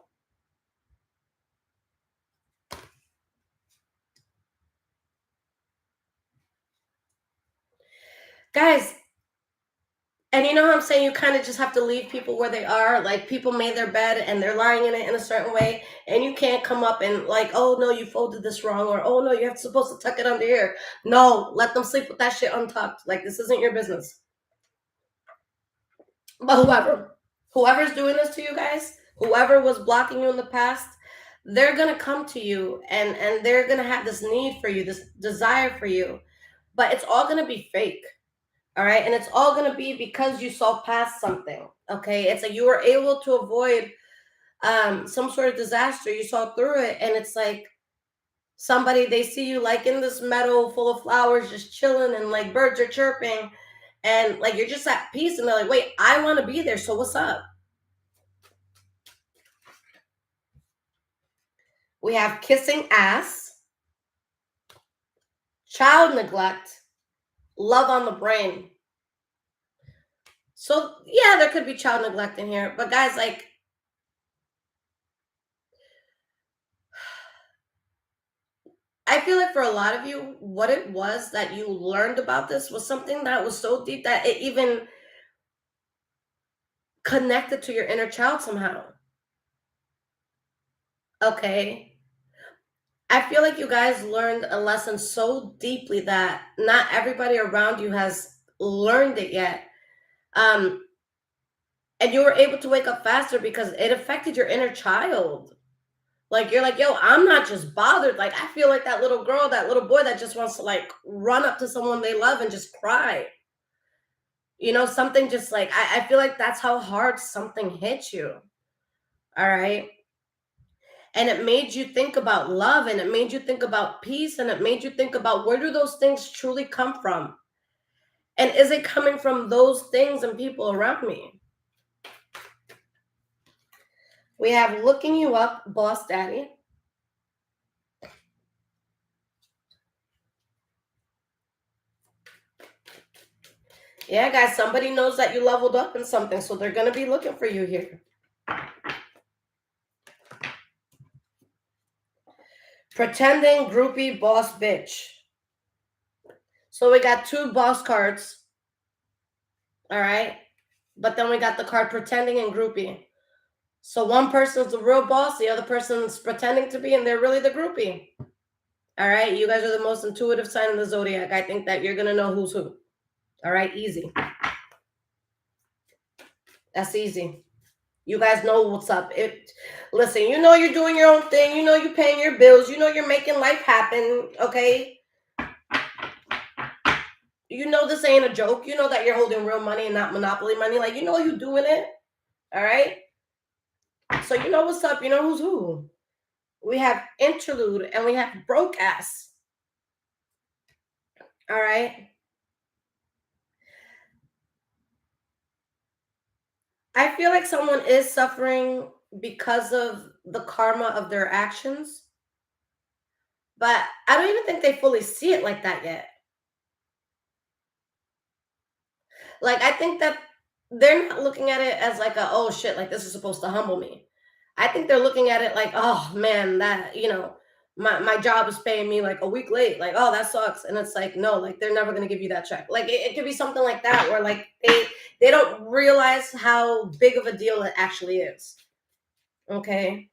Guys, And you know how I'm saying you kind of just have to leave people where they are. Like people made their bed and they're lying in it in a certain way, and you can't come up and like, oh no, you folded this wrong, or oh no, you're supposed to tuck it under here. No, let them sleep with that shit untucked. Like this isn't your business. But whoever's doing this to you guys, whoever was blocking you in the past, they're gonna come to you and they're gonna have this need for you, this desire for you, but it's all gonna be fake. All right. And it's all going to be because you saw past something. Okay. It's like you were able to avoid some sort of disaster. You saw through it. And it's like somebody, they see you like in this meadow full of flowers, just chilling and like birds are chirping. And like you're just at peace. And they're like, wait, I want to be there. So what's up? We have kissing ass, child neglect, love on the brain. So yeah, there could be child neglect in here. But guys, like, I feel like for a lot of you, what it was that you learned about this was something that was so deep that it even connected to your inner child somehow. Okay. I feel like you guys learned a lesson so deeply that not everybody around you has learned it yet. Um, and you were able to wake up faster because it affected your inner child. Like you're like, yo, I'm not just bothered. Like I feel like that little girl, that little boy that just wants to like run up to someone they love and just cry. You know, something just like I feel like that's how hard something hits you. All right. And it made you think about love and it made you think about peace and it made you think about where do those things truly come from? And is it coming from those things and people around me? We have looking you up, boss daddy. Yeah, guys, somebody knows that you leveled up in something, so they're going to be looking for you here. Pretending groupie boss bitch. So we got two boss cards. All right. But then we got the card pretending and groupie. So one person's the real boss, the other person's pretending to be, and they're really the groupie. All right. You guys are the most intuitive sign of the zodiac. I think that you're going to know who's who. All right. Easy. That's easy. You guys know what's up. Listen, you know you're doing your own thing. You know you're paying your bills. You know you're making life happen. Okay. You know this ain't a joke. You know that you're holding real money and not monopoly money. Like you know you're doing it. All right. So you know what's up. You know who's who. We have interlude and we have broke ass. All right. I feel like someone is suffering because of the karma of their actions, but I don't even think they fully see it like that yet. Like I think that they're not looking at it as like a oh shit, like this is supposed to humble me. I think they're looking at it like, oh man, that my job is paying me like a week late. Like, oh, that sucks. And it's like, no, like they're never gonna give you that check. Like it could be something like that where like they don't realize how big of a deal it actually is. Okay.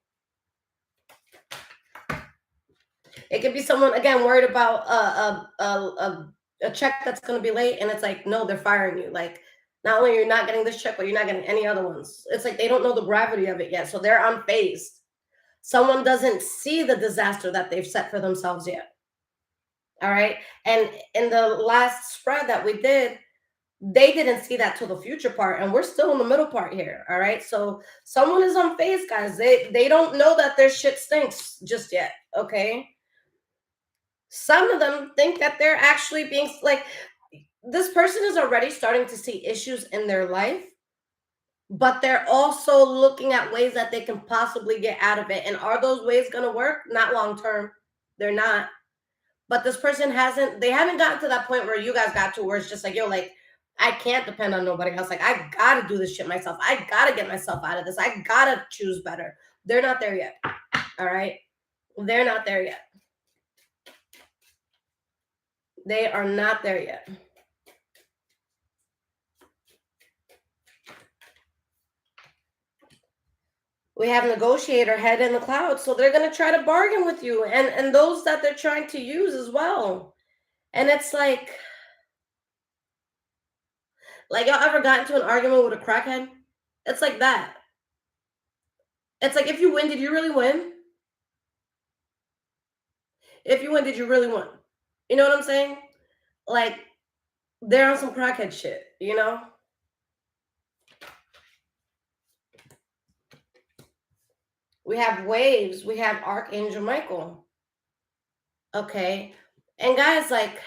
It could be someone again worried about a check that's going to be late, and it's like, no, they're firing you. Like, not only you're not getting this check, but you're not getting any other ones. It's like they don't know the gravity of it yet, so they're unfazed. Someone doesn't see the disaster that they've set for themselves yet. All right, and in the last spread that we did, they didn't see that till the future part, and we're still in the middle part here. All right, so someone is unfazed, guys. They don't know that their shit stinks just yet. Okay. Some of them think that they're actually being like this person is already starting to see issues in their life, but they're also looking at ways that they can possibly get out of it. And are those ways going to work? Not long term. They're not. But this person they haven't gotten to that point where you guys got to where it's just like, yo, like, I can't depend on nobody else. Like, I got to do this shit myself. I got to get myself out of this. I got to choose better. They're not there yet. All right. They're not there yet. They are not there yet. We have negotiator head in the cloud, so they're gonna try to bargain with you, and those that they're trying to use as well. And it's like y'all ever got into an argument with a crackhead? It's like that. It's like if you win, did you really win? If you win, did you really win? You know what I'm saying? Like they're on some crackhead shit, you know? We have waves, we have Archangel Michael. Okay. And guys, like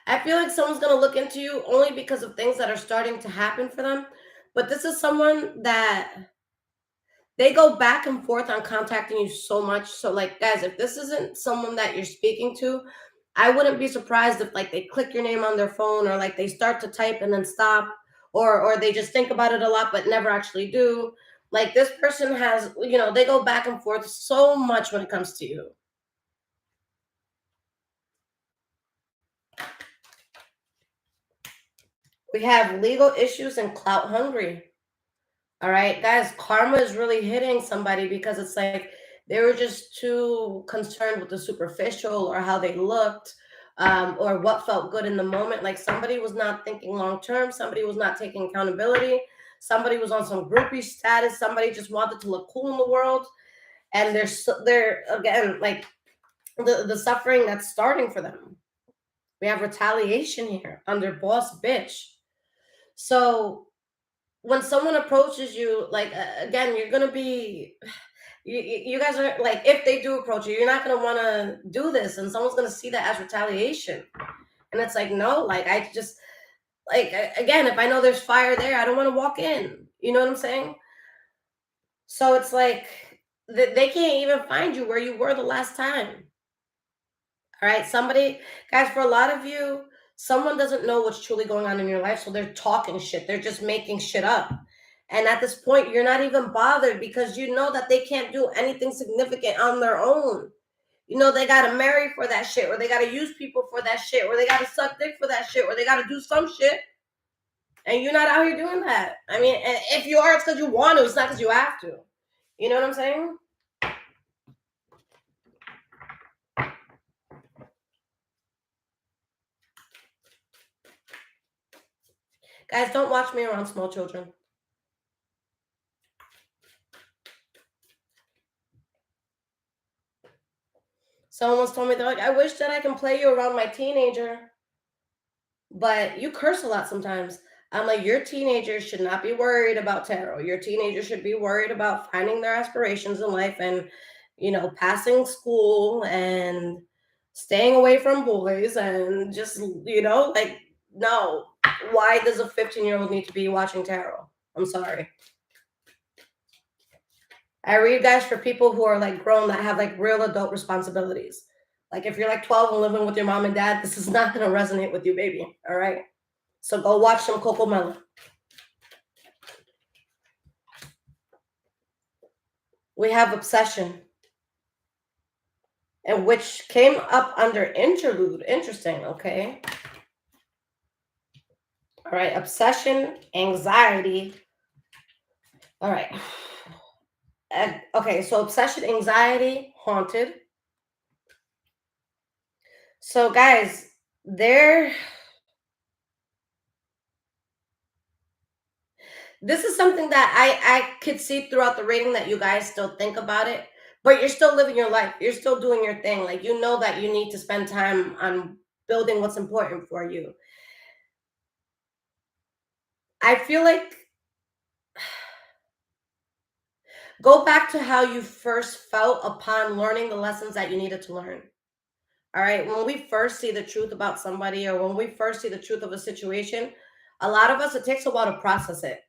I feel like someone's gonna look into you only because of things that are starting to happen for them. But this is someone that they go back and forth on contacting you so much. So, like, guys, if this isn't someone that you're speaking to, I wouldn't be surprised if like they click your name on their phone or like they start to type and then stop, or they just think about it a lot but never actually do. Like this person has, they go back and forth so much when it comes to you. We have legal issues and clout hungry. All right, guys, karma is really hitting somebody because it's like they were just too concerned with the superficial or how they looked, or what felt good in the moment. Like somebody was not thinking long term, somebody was not taking accountability, somebody was on some groupie status, somebody just wanted to look cool in the world, and they're again like the suffering that's starting for them. We have retaliation here under boss bitch. So when someone approaches you, like again, you're gonna be you guys are like, if they do approach you, you're not gonna want to do this, and someone's gonna see that as retaliation. And it's like, no, like I just again, if I know there's fire there, I don't want to walk in. You know what I'm saying? So it's like they can't even find you where you were the last time. All right, somebody, guys, for a lot of you, someone doesn't know what's truly going on in your life, so they're talking shit. They're just making shit up. And at this point, you're not even bothered because you know that they can't do anything significant on their own. You know, they got to marry for that shit, or they got to use people for that shit, or they got to suck dick for that shit, or they got to do some shit. And you're not out here doing that. I mean, and if you are, it's because you want to, it's not because you have to. You know what I'm saying? Guys, don't watch me around small children. Someone once told me, they're like, I wish that I can play you around my teenager, but you curse a lot sometimes. I'm like, your teenager should not be worried about tarot. Your teenager should be worried about finding their aspirations in life and, passing school and staying away from boys and just, like, no. Why does a 15-year-old need to be watching tarot? I'm sorry. I read, guys, for people who are like grown that have like real adult responsibilities. Like if you're like 12 and living with your mom and dad, this is not going to resonate with you, baby. All right. So go watch some Coco Melon. We have obsession, and which came up under interlude. Interesting. Okay. All right. Obsession, anxiety. All right. Okay. So obsession, anxiety, haunted. So guys, this is something that I could see throughout the reading that you guys still think about it, but you're still living your life. You're still doing your thing. Like you know that you need to spend time on building what's important for you. I feel like go back to how you first felt upon learning the lessons that you needed to learn. All right. When we first see the truth about somebody or when we first see the truth of a situation, a lot of us, it takes a while to process it.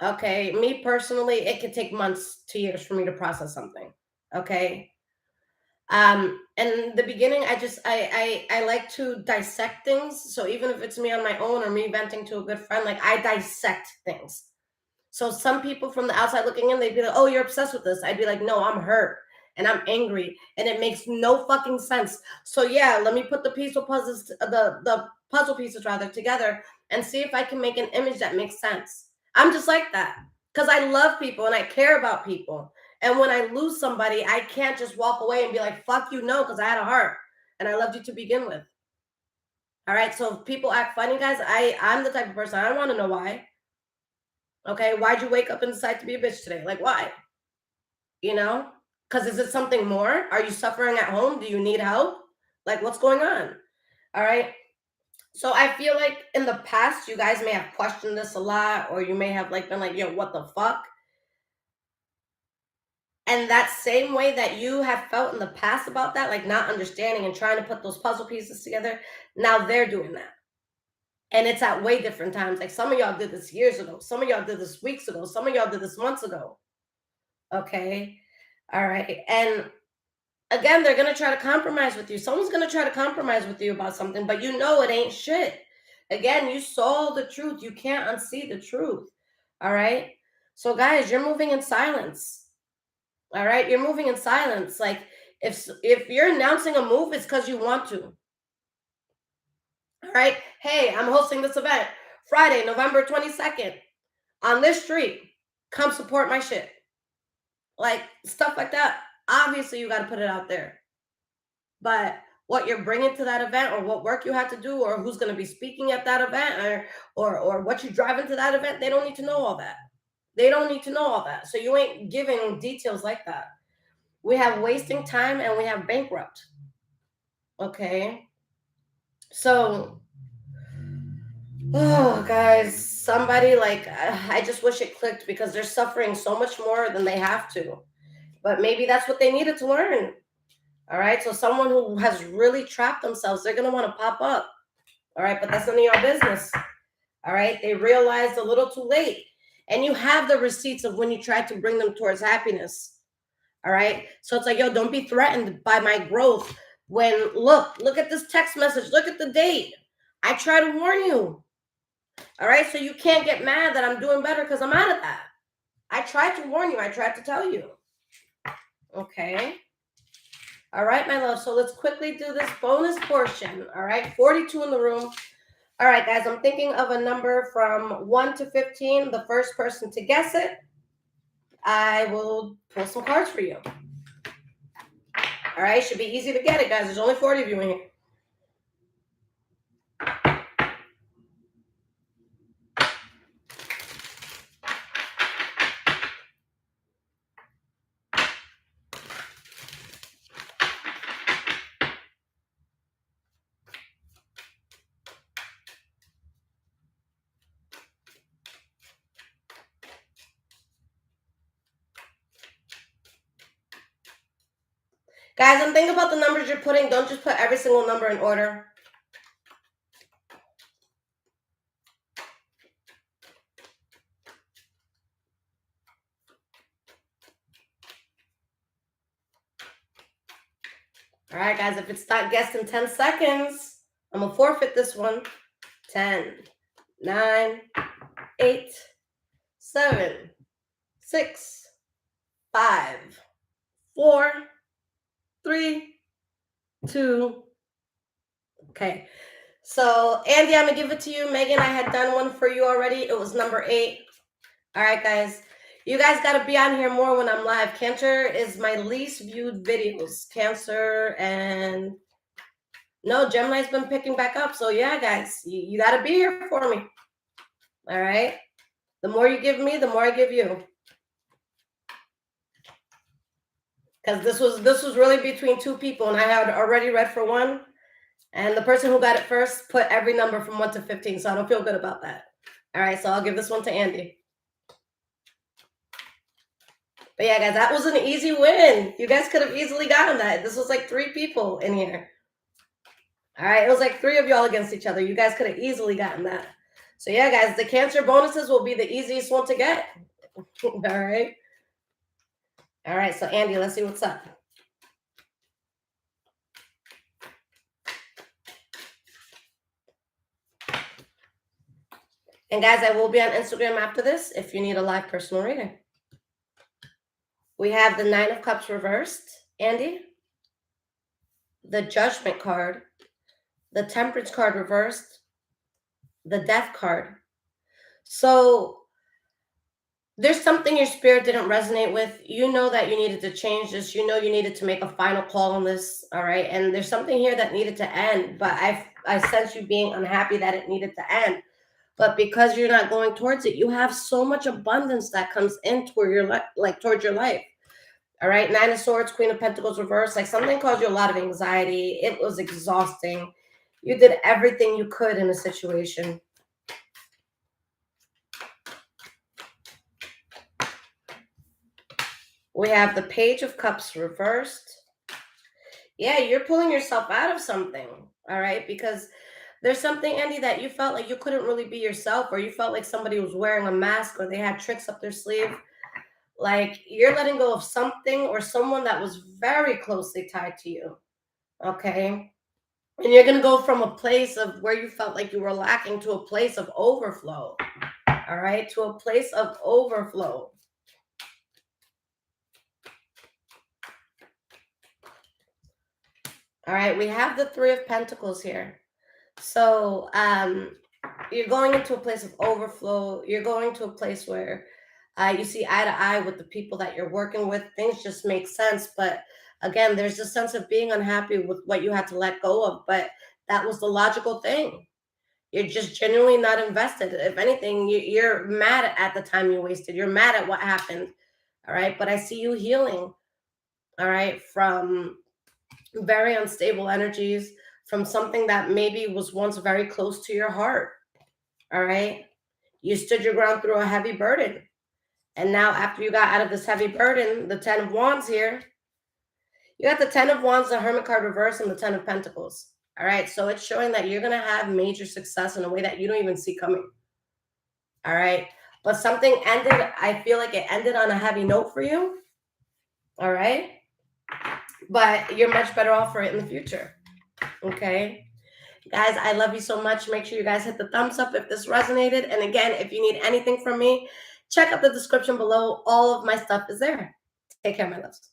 Okay. Me personally, it could take months to years for me to process something. Okay. And in the beginning, I like to dissect things. So even if it's me on my own or me venting to a good friend, like I dissect things. So some people from the outside looking in, they'd be like, "Oh, you're obsessed with this." I'd be like, "No, I'm hurt and I'm angry, and it makes no fucking sense." So yeah, let me put the puzzle pieces rather together and see if I can make an image that makes sense. I'm just like that. because I love people and I care about people. And when I lose somebody, I can't just walk away and be like, fuck you, no, because I had a heart and I loved you to begin with. All right. So if people act funny, guys, I'm the type of person, I don't want to know why. Okay. Why'd you wake up and decide to be a bitch today? Like, why? You know? Because is it something more? Are you suffering at home? Do you need help? Like, what's going on? All right. So I feel like in the past, you guys may have questioned this a lot, or you may have like been like, yo, what the fuck? And that same way that you have felt in the past about that, like not understanding and trying to put those puzzle pieces together, now they're doing that. And it's at way different times. Like some of y'all did this years ago, some of y'all did this weeks ago, some of y'all did this months ago. Okay. All right. And again, they're going to try to compromise with you. Someone's going to try to compromise with you about something, but you know it ain't shit. Again, you saw the truth. You can't unsee the truth. All right. So, guys, you're moving in silence. All right. You're moving in silence. Like, if you're announcing a move, it's because you want to. All right. Hey, I'm hosting this event Friday, November 22nd on this street. Come support my shit. Like, stuff like that. Obviously, you got to put it out there. But what you're bringing to that event, or what work you have to do, or who's going to be speaking at that event, or what you drive into that event, they don't need to know all that. They don't need to know all that. So you ain't giving details like that. We have wasting time and we have bankrupt. Okay. So, oh, guys, somebody like, I just wish it clicked, because they're suffering so much more than they have to. But maybe that's what they needed to learn. All right. So someone who has really trapped themselves, they're going to want to pop up. All right. But that's none of your business. All right. They realized a little too late. And you have the receipts of when you tried to bring them towards happiness. All right. So it's like, yo, don't be threatened by my growth. When look at this text message. Look at the date. I try to warn you. All right. So you can't get mad that I'm doing better because I'm out of that. I tried to warn you. I tried to tell you. Okay. All right, my love. So let's quickly do this bonus portion. All right. 42 in the room. All right, guys. I'm thinking of a number from 1 to 15. The first person to guess it, I will pull some cards for you. All right. Should be easy to get it, guys. There's only 40 of you in here. Guys, I'm thinking about the numbers you're putting. Don't just put every single number in order. All right, guys. If it's not guessed in 10 seconds, I'm going to forfeit this one. 10, 9, 8, 7, 6, 5, 4, 3, 2. Okay. So, Andy, I'm going to give it to you. Megan, I had done one for you already. It was number 8. All right, guys. You guys got to be on here more when I'm live. Cancer is my least viewed videos. Cancer and... No, Gemini's been picking back up. So, yeah, guys, you got to be here for me. All right? The more you give me, the more I give you. Because this was really between two people, and I had already read for one. And the person who got it first put every number from 1 to 15, so I don't feel good about that. All right, so I'll give this one to Andy. But yeah, guys, that was an easy win. You guys could have easily gotten that. This was like 3 people in here. All right, it was like 3 of y'all against each other. You guys could have easily gotten that. So yeah, guys, the Cancer bonuses will be the easiest one to get. All right. All right, so Andy, let's see what's up. And guys, I will be on Instagram after this if you need a live personal reading. We have the 9 of Cups reversed, Andy. The Judgment card. The Temperance card reversed. The Death card. So There's something your spirit didn't resonate with. You know that you needed to change this. You know you needed to make a final call on this. All right. And there's something here that needed to end, but I sense you being unhappy that it needed to end. But because you're not going towards it, you have so much abundance that comes in toward your like towards your life. All right. Nine of Swords, Queen of Pentacles reverse. Like something caused you a lot of anxiety. It was exhausting. You did everything you could in a situation. We have the Page of Cups reversed. Yeah, you're pulling yourself out of something. All right. Because there's something, Andy, that you felt like you couldn't really be yourself, or you felt like somebody was wearing a mask, or they had tricks up their sleeve. Like you're letting go of something or someone that was very closely tied to you. Okay. And you're going to go from a place of where you felt like you were lacking to a place of overflow. All right. To a place of overflow. All right. We have the Three of Pentacles here. So you're going into a place of overflow. You're going to a place where you see eye to eye with the people that you're working with. Things just make sense. But again, there's a sense of being unhappy with what you had to let go of. But that was the logical thing. You're just genuinely not invested. If anything, you're mad at the time you wasted. You're mad at what happened. All right. But I see you healing. All right. From very unstable energies, from something that maybe was once very close to your heart. All right. You stood your ground through a heavy burden. And now, after you got out of this heavy burden, the 10 of Wands here, you got the 10 of Wands, the Hermit card reverse, and the 10 of Pentacles. All right. So it's showing that you're going to have major success in a way that you don't even see coming. All right. But something ended, I feel like it ended on a heavy note for you. All right. But you're much better off for it in the future. Okay. Guys, I love you so much. Make sure you guys hit the thumbs up if this resonated. And again, if you need anything from me, check out the description below. All of my stuff is there. Take care, my loves.